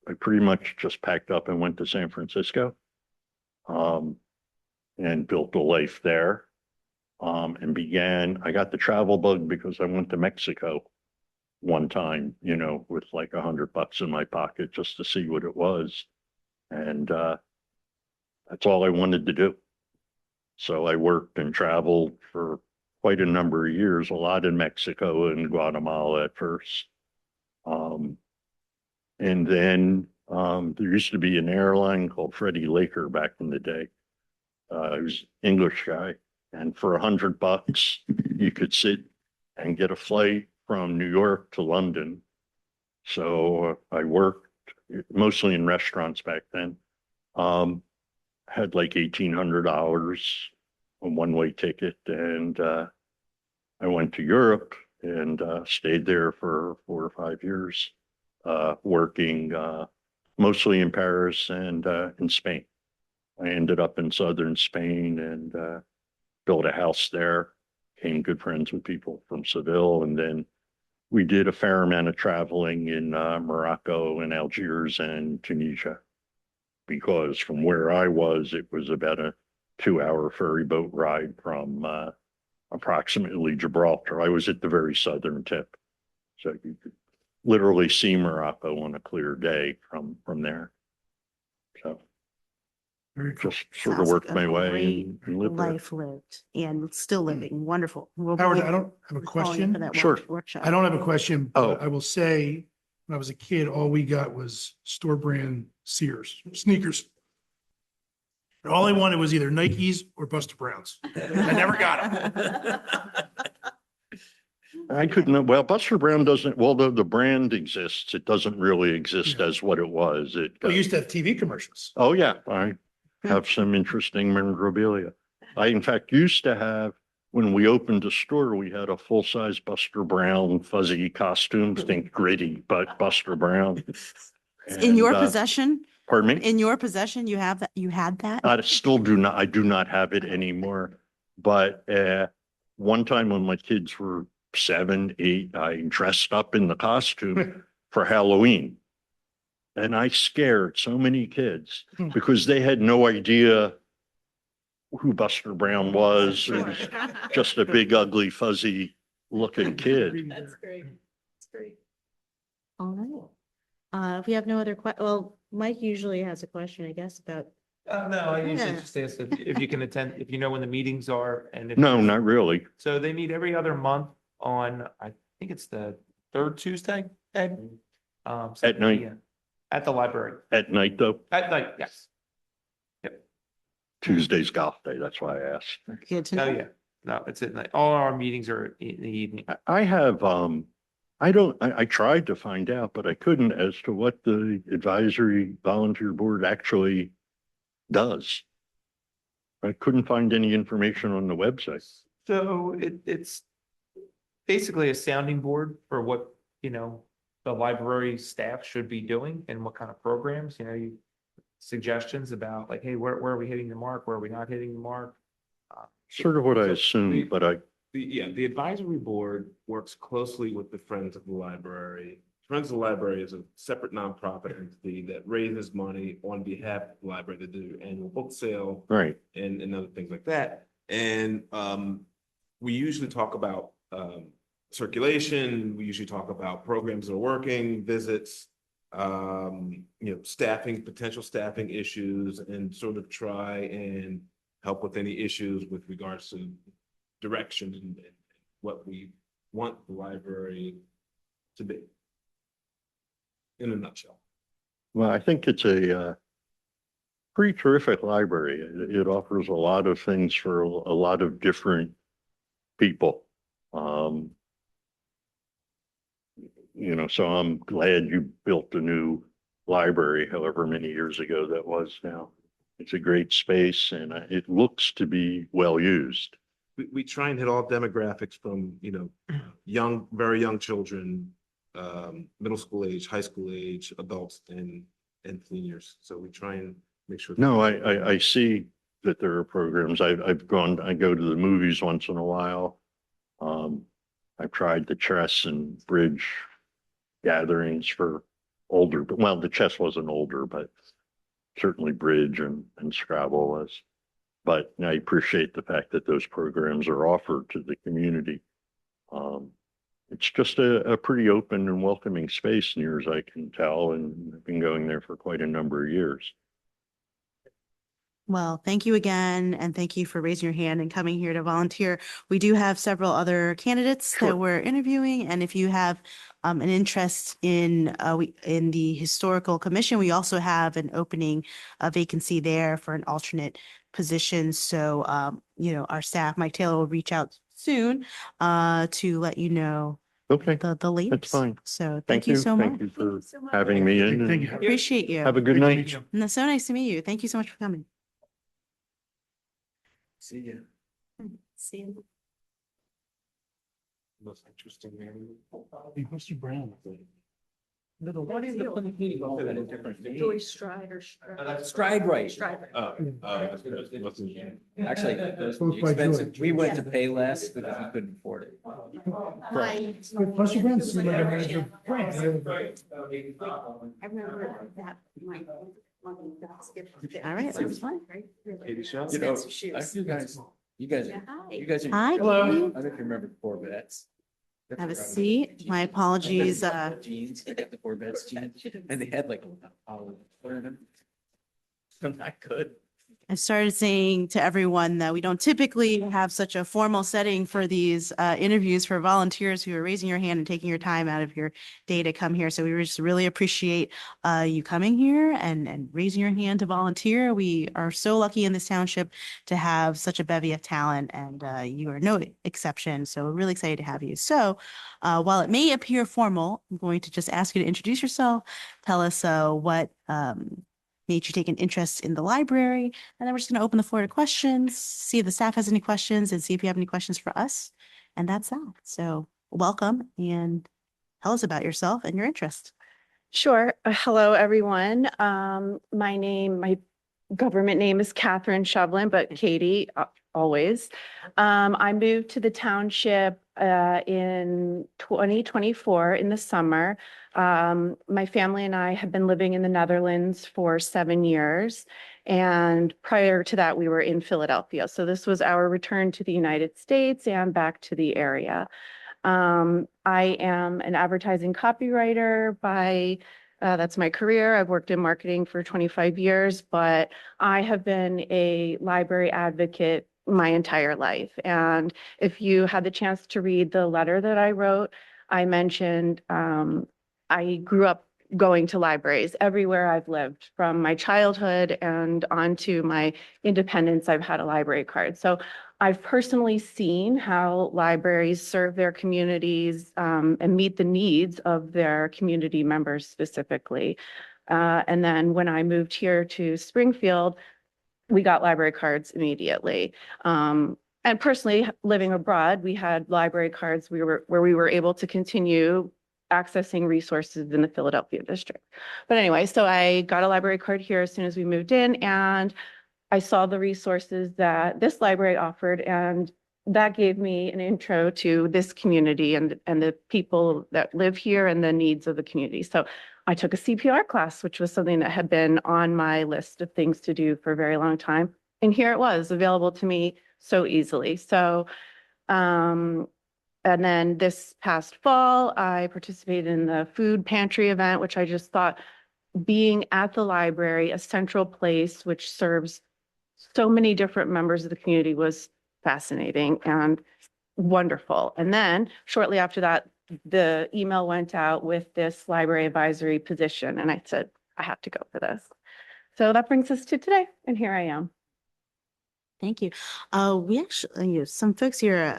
I pretty much just packed up and went to San Francisco, and built a life there. And I got the travel bug because I went to Mexico one time, with like $100 in my pocket just to see what it was. And, that's all I wanted to do. So I worked and traveled for quite a number of years, a lot in Mexico and Guatemala at first. And then, there used to be an airline called Freddie Laker back in the day. He was an English guy. And for $100, you could sit and get a flight from New York to London. So I worked mostly in restaurants back then. Had like $1,800 a one-way ticket, and I went to Europe and stayed there for 4 or 5 years, working mostly in Paris and in Spain. I ended up in southern Spain and built a house there, became good friends with people from Seville, and then we did a fair amount of traveling in Morocco and Algiers and Tunisia. Because from where I was, it was about a 2-hour ferry boat ride from approximately Gibraltar. I was at the very southern tip. So you could literally see Morocco on a clear day from there. So just sort of Sounds worked like a my way great and lived there. Life lived and still living. Wonderful. We'll be Howard, I don't have a calling you for question. that Sure. workshop. I don't have a question, but Oh. I will say, when I was a kid, all we got was store brand Sears sneakers. And all I wanted was either Nikes or Buster Browns. I never got them. I couldn't, well, Buster Brown doesn't, although the brand exists, it doesn't really exist Yeah. as what it was. It, We used to have TV commercials. oh yeah, I have some interesting memorabilia. I in fact used to have, when we opened a store, we had a full-size Buster Brown fuzzy costume, think gritty, but Buster Brown. In your And, possession, pardon me? in your possession, you have that, you had that? I still do not, I do not have it anymore. But one time when my kids were 7, 8, I dressed up in the costume for Halloween. And I scared so many kids because they had no idea who Buster Brown was. He was just a big, ugly, fuzzy looking kid. That's great. That's great. All right. If we have no other well, Mike usually has a question, I guess, about. No, I usually Yeah. just ask if you can attend, if you know when the meetings are and if. No, not really. So they meet every other month on, I think it's the third Tuesday, Ed? 7 At night. PM. At the library. At night though, At night, yes. Tuesday's golf day. That's why I asked. Good to Oh, know. yeah. No, it's at night. All our meetings are in the evening. I have, I tried to find out, but I couldn't as to what the advisory volunteer board actually does. I couldn't find any information on the website. So it's basically a sounding board for what, the library staff should be doing and what kind of programs, suggestions about like, hey, where are we hitting the mark? Where are we not hitting the mark? Sort of what I assumed, but The advisory board works closely with the Friends of the Library. Friends of the Library is a separate nonprofit entity that raises money on behalf of the library to do annual book sale. right. And other things like that. And we usually talk about circulation. We usually talk about programs that are working, visits, staffing, potential staffing issues, and sort of try and help with any issues with regards to direction and what we want the library to be. In a nutshell. Well, I think it's a pretty terrific library. It offers a lot of things for a lot of different people. So I'm glad you built a new library, however many years ago that was now. It's a great space and it looks to be well used. We try and hit all demographics from, young, very young children, middle school age, high school age, adults and seniors. So we try and make sure. No, I see that there are programs. I go to the movies once in a while. I've tried the chess and bridge gatherings for older, but well, the chess wasn't older, but certainly bridge and Scrabble was. But I appreciate the fact that those programs are offered to the community. It's just a pretty open and welcoming space near as I can tell, and I've been going there for quite a number of years. Well, thank you again, and thank you for raising your hand and coming here to volunteer. We do have several other candidates Sure. that we're interviewing, and if you have an interest in the historical commission, we also have an opening, a vacancy there for an alternate position. So, our staff, Mike Taylor, will reach out soon to let you know Okay, the latest. that's fine. So Thank you you. so much. Thank you for having me in. Thank and you. Appreciate you. Have a good night. And it's so nice to meet you. Thank you so much for coming. See you. See you. Most interesting man. Buster Brown. The one in the Plymouth meeting also had a different name. Joyce Stride or. Stride Right. Stride. Actually, those Both by expensive, George. we went to pay less because we couldn't afford it. Plus your friends seem like a major friend. I remember that. All right, that's fine. You know, you guys are. Hi. I don't know if you remember Corvettes. Have a seat. My apologies. Jeans, they got the Corvettes jeans, and they had like a olive color in them. So not good. I started saying to everyone that we don't typically have such a formal setting for these interviews for volunteers who are raising your hand and taking your time out of your day to come here. So we just really appreciate you coming here and raising your hand to volunteer. We are so lucky in this township to have such a bevy of talent, and you are no exception. So we're really excited to have you. So while it may appear formal, I'm going to just ask you to introduce yourself, tell us what made you take an interest in the library. And then we're just going to open the floor to questions, see if the staff has any questions, and see if you have any questions for us. And that's that. So welcome, and tell us about yourself and your interest. Sure. Hello, everyone. My government name is Catherine Shovlin, but Katie always. I moved to the township in 2024 in the summer. My family and I have been living in the Netherlands for 7 years. And prior to that, we were in Philadelphia. So this was our return to the United States and back to the area. I am an advertising copywriter by that's my career. I've worked in marketing for 25 years, but I have been a library advocate my entire life. And if you had the chance to read the letter that I wrote, I mentioned I grew up going to libraries everywhere I've lived. From my childhood and on to my independence, I've had a library card. So I've personally seen how libraries serve their communities and meet the needs of their community members specifically. And then when I moved here to Springfield, we got library cards immediately. And personally, living abroad, we had library cards where we were able to continue accessing resources in the Philadelphia district. But anyway, so I got a library card here as soon as we moved in, and I saw the resources that this library offered, and that gave me an intro to this community and the people that live here and the needs of the community. So I took a CPR class, which was something that had been on my list of things to do for a very long time. And here it was available to me so easily. So, and then this past fall, I participated in the food pantry event, which I just thought being at the library, a central place which serves so many different members of the community, was fascinating and wonderful. And then shortly after that, the email went out with this library advisory position, and I said, I have to go for this. So that brings us to today, and here I am. Thank you. We actually, some folks here,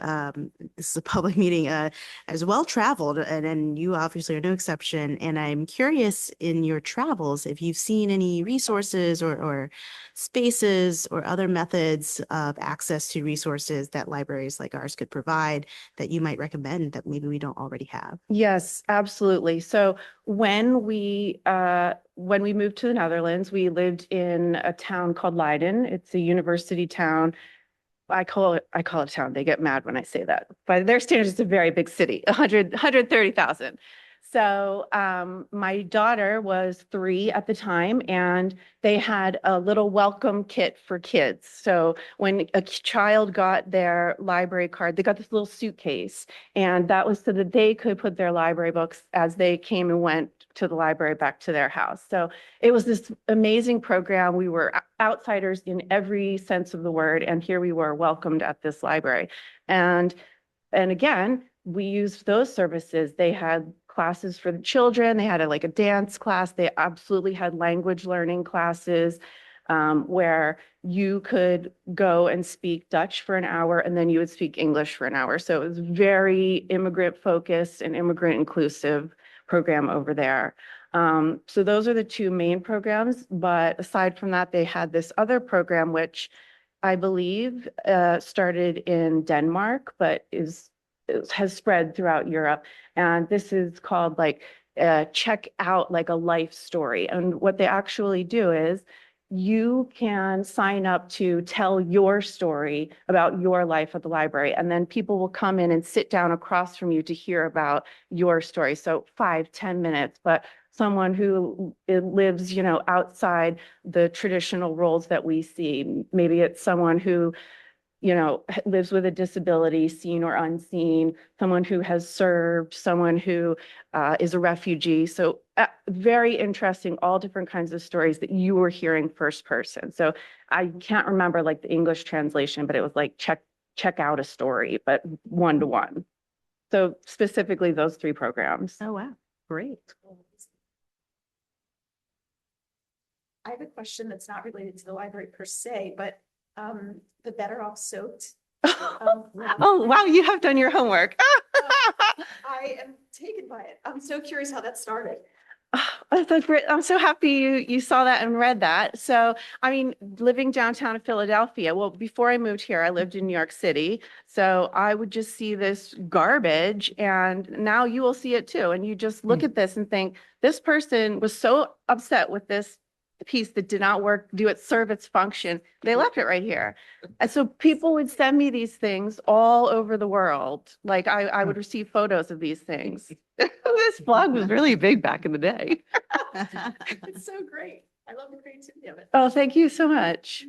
this is a public meeting, as well traveled, and you obviously are no exception. And I'm curious, in your travels, if you've seen any resources or spaces or other methods of access to resources that libraries like ours could provide that you might recommend that maybe we don't already have. Yes, absolutely. So when we moved to the Netherlands, we lived in a town called Leiden. It's a university town. I call it a town. They get mad when I say that. By their standards, it's a very big city, 130,000. So my daughter was 3 at the time, and they had a little welcome kit for kids. So when a child got their library card, they got this little suitcase, and that was so that they could put their library books as they came and went to the library back to their house. So it was this amazing program. We were outsiders in every sense of the word, and here we were welcomed at this library. And again, we used those services. They had classes for the children. They had a dance class. They absolutely had language learning classes where you could go and speak Dutch for an hour, and then you would speak English for an hour. So it was very immigrant focused and immigrant inclusive program over there. So those are the 2 main programs. But aside from that, they had this other program, which I believe started in Denmark, but has spread throughout Europe. And this is called check out like a life story. And what they actually do is you can sign up to tell your story about your life at the library, and then people will come in and sit down across from you to hear about your story. So 5-10 minutes, but someone who lives, you know, outside the traditional roles that we see. Maybe it's someone who, you know, lives with a disability, seen or unseen, someone who has served, someone who is a refugee. So very interesting, all different kinds of stories that you were hearing first person. So I can't remember like the English translation, but it was like check out a story, but 1-to-1. So specifically those 3 programs. Oh, wow. Great. I have a question that's not related to the library per se, but the Better Off Soaked. Oh, wow, you have done your homework. I am taken by it. I'm so curious how that started. That's great. I'm so happy you saw that and read that. So, I mean, living downtown in Philadelphia, well, before I moved here, I lived in New York City. So I would just see this garbage, and now you will see it too. And you just look at this and think, this person was so upset with this piece that did not serve its function. They left it right here. And so people would send me these things all over the world. Like I would receive photos of these things. This blog was really big back in the day. It's so great. I love the creativity of it. Oh, thank you so much.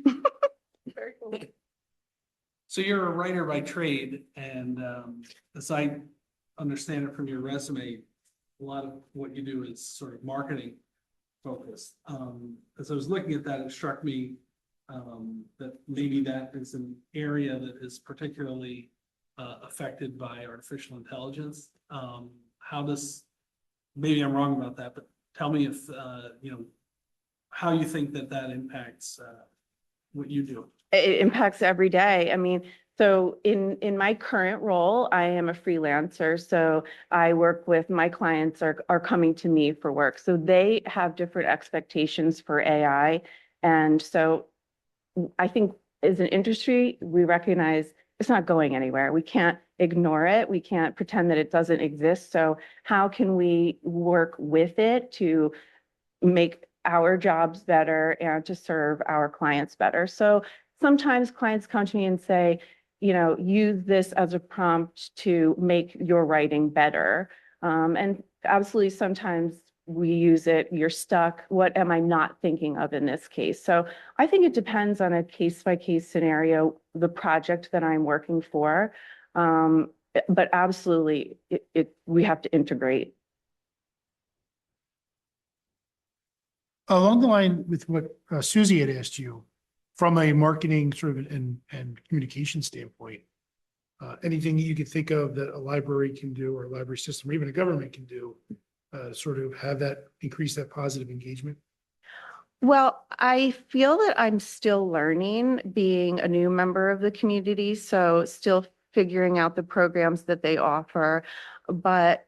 Very cool. So you're a writer by trade, and as I understand it from your resume, a lot of what you do is sort of marketing focused. As I was looking at that, it struck me that maybe that is an area that is particularly affected by artificial intelligence. How does, maybe I'm wrong about that, but tell me if, you know, how you think that impacts what you do. It impacts every day. I mean, so in my current role, I am a freelancer. So I work with my clients are coming to me for work. So they have different expectations for AI. And so I think as an industry, we recognize it's not going anywhere. We can't ignore it. We can't pretend that it doesn't exist. So how can we work with it to make our jobs better and to serve our clients better? So sometimes clients come to me and say, you know, use this as a prompt to make your writing better. And absolutely, sometimes we use it, you're stuck. What am I not thinking of in this case? So I think it depends on a case-by-case scenario, the project that I'm working for. But absolutely, we have to integrate. Along the line with what Susie had asked you, from a marketing sort of and communication standpoint, anything that you could think of that a library can do, or a library system, or even a government can do, sort of have that increase that positive engagement? Well, I feel that I'm still learning, being a new member of the community, so still figuring out the programs that they offer. But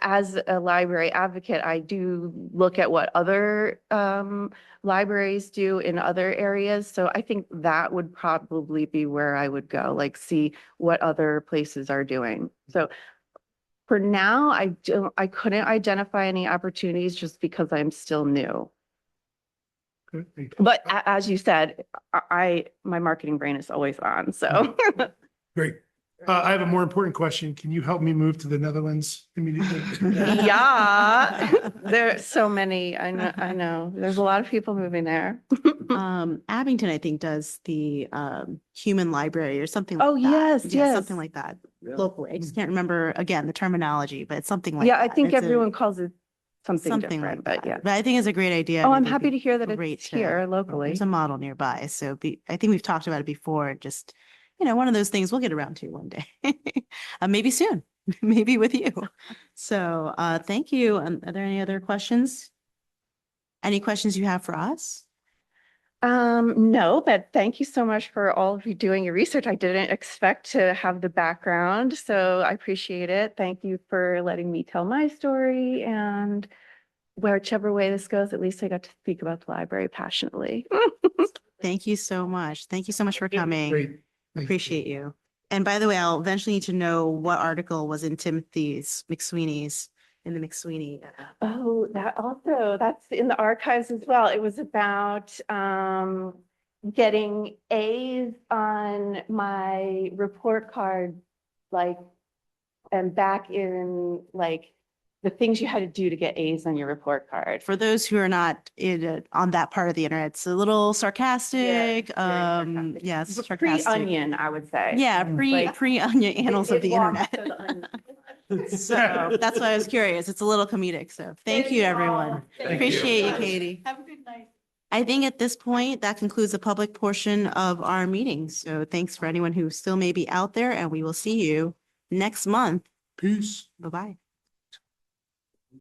as a library advocate, I do look at what other libraries do in other areas. So I think that would probably be where I would go, like see what other places are doing. So for now, I couldn't identify any opportunities just because I'm still new. But as you said, my marketing brain is always on, so. Great. I have a more important question. Can you help me move to the Netherlands immediately? Yeah, there's so many. I know. There's a lot of people moving there. Abington, I think, does the human library or something like Oh, that. yes, Yeah, yes. something like that locally. I just can't remember, again, the terminology, but it's something like Yeah, that. I think It's a- everyone calls it something something different, like but that. yeah. But I think it's a great idea. Oh, I I'm think it'd happy be to hear that great it's to- here locally. There's a model nearby, so I think we've talked about it before, just, you know, one of those things we'll get around to one day. Maybe soon, maybe with you. So thank you. Are there any other questions? Any questions you have for us? No, but thank you so much for all of you doing your research. I didn't expect to have the background, so I appreciate it. Thank you for letting me tell my story, and whichever way this goes, at least I got to speak about the library passionately. Thank you so much. Thank you so much for coming. Great. Appreciate you. And by the way, I'll eventually need to know what article was in Timothy McSweeney's in the McSweeney. Oh, that also, that's in the archives as well. It was about getting A's on my report card, like, and back in like the things you had to do to get A's on your report card. For those who are not on that part of the internet, it's a little sarcastic. Yes, sarcastic. Pre-onion, I would say. Yeah, Like, pre-onion annals of it the walks internet. to the onion. So that's why I was curious. It's a little comedic. So thank you, everyone. Appreciate you, Katie. Have a good night. I think at this point, that concludes the public portion of our meeting. So thanks for anyone who still may be out there, and we will see you next month. Peace. Bye-bye.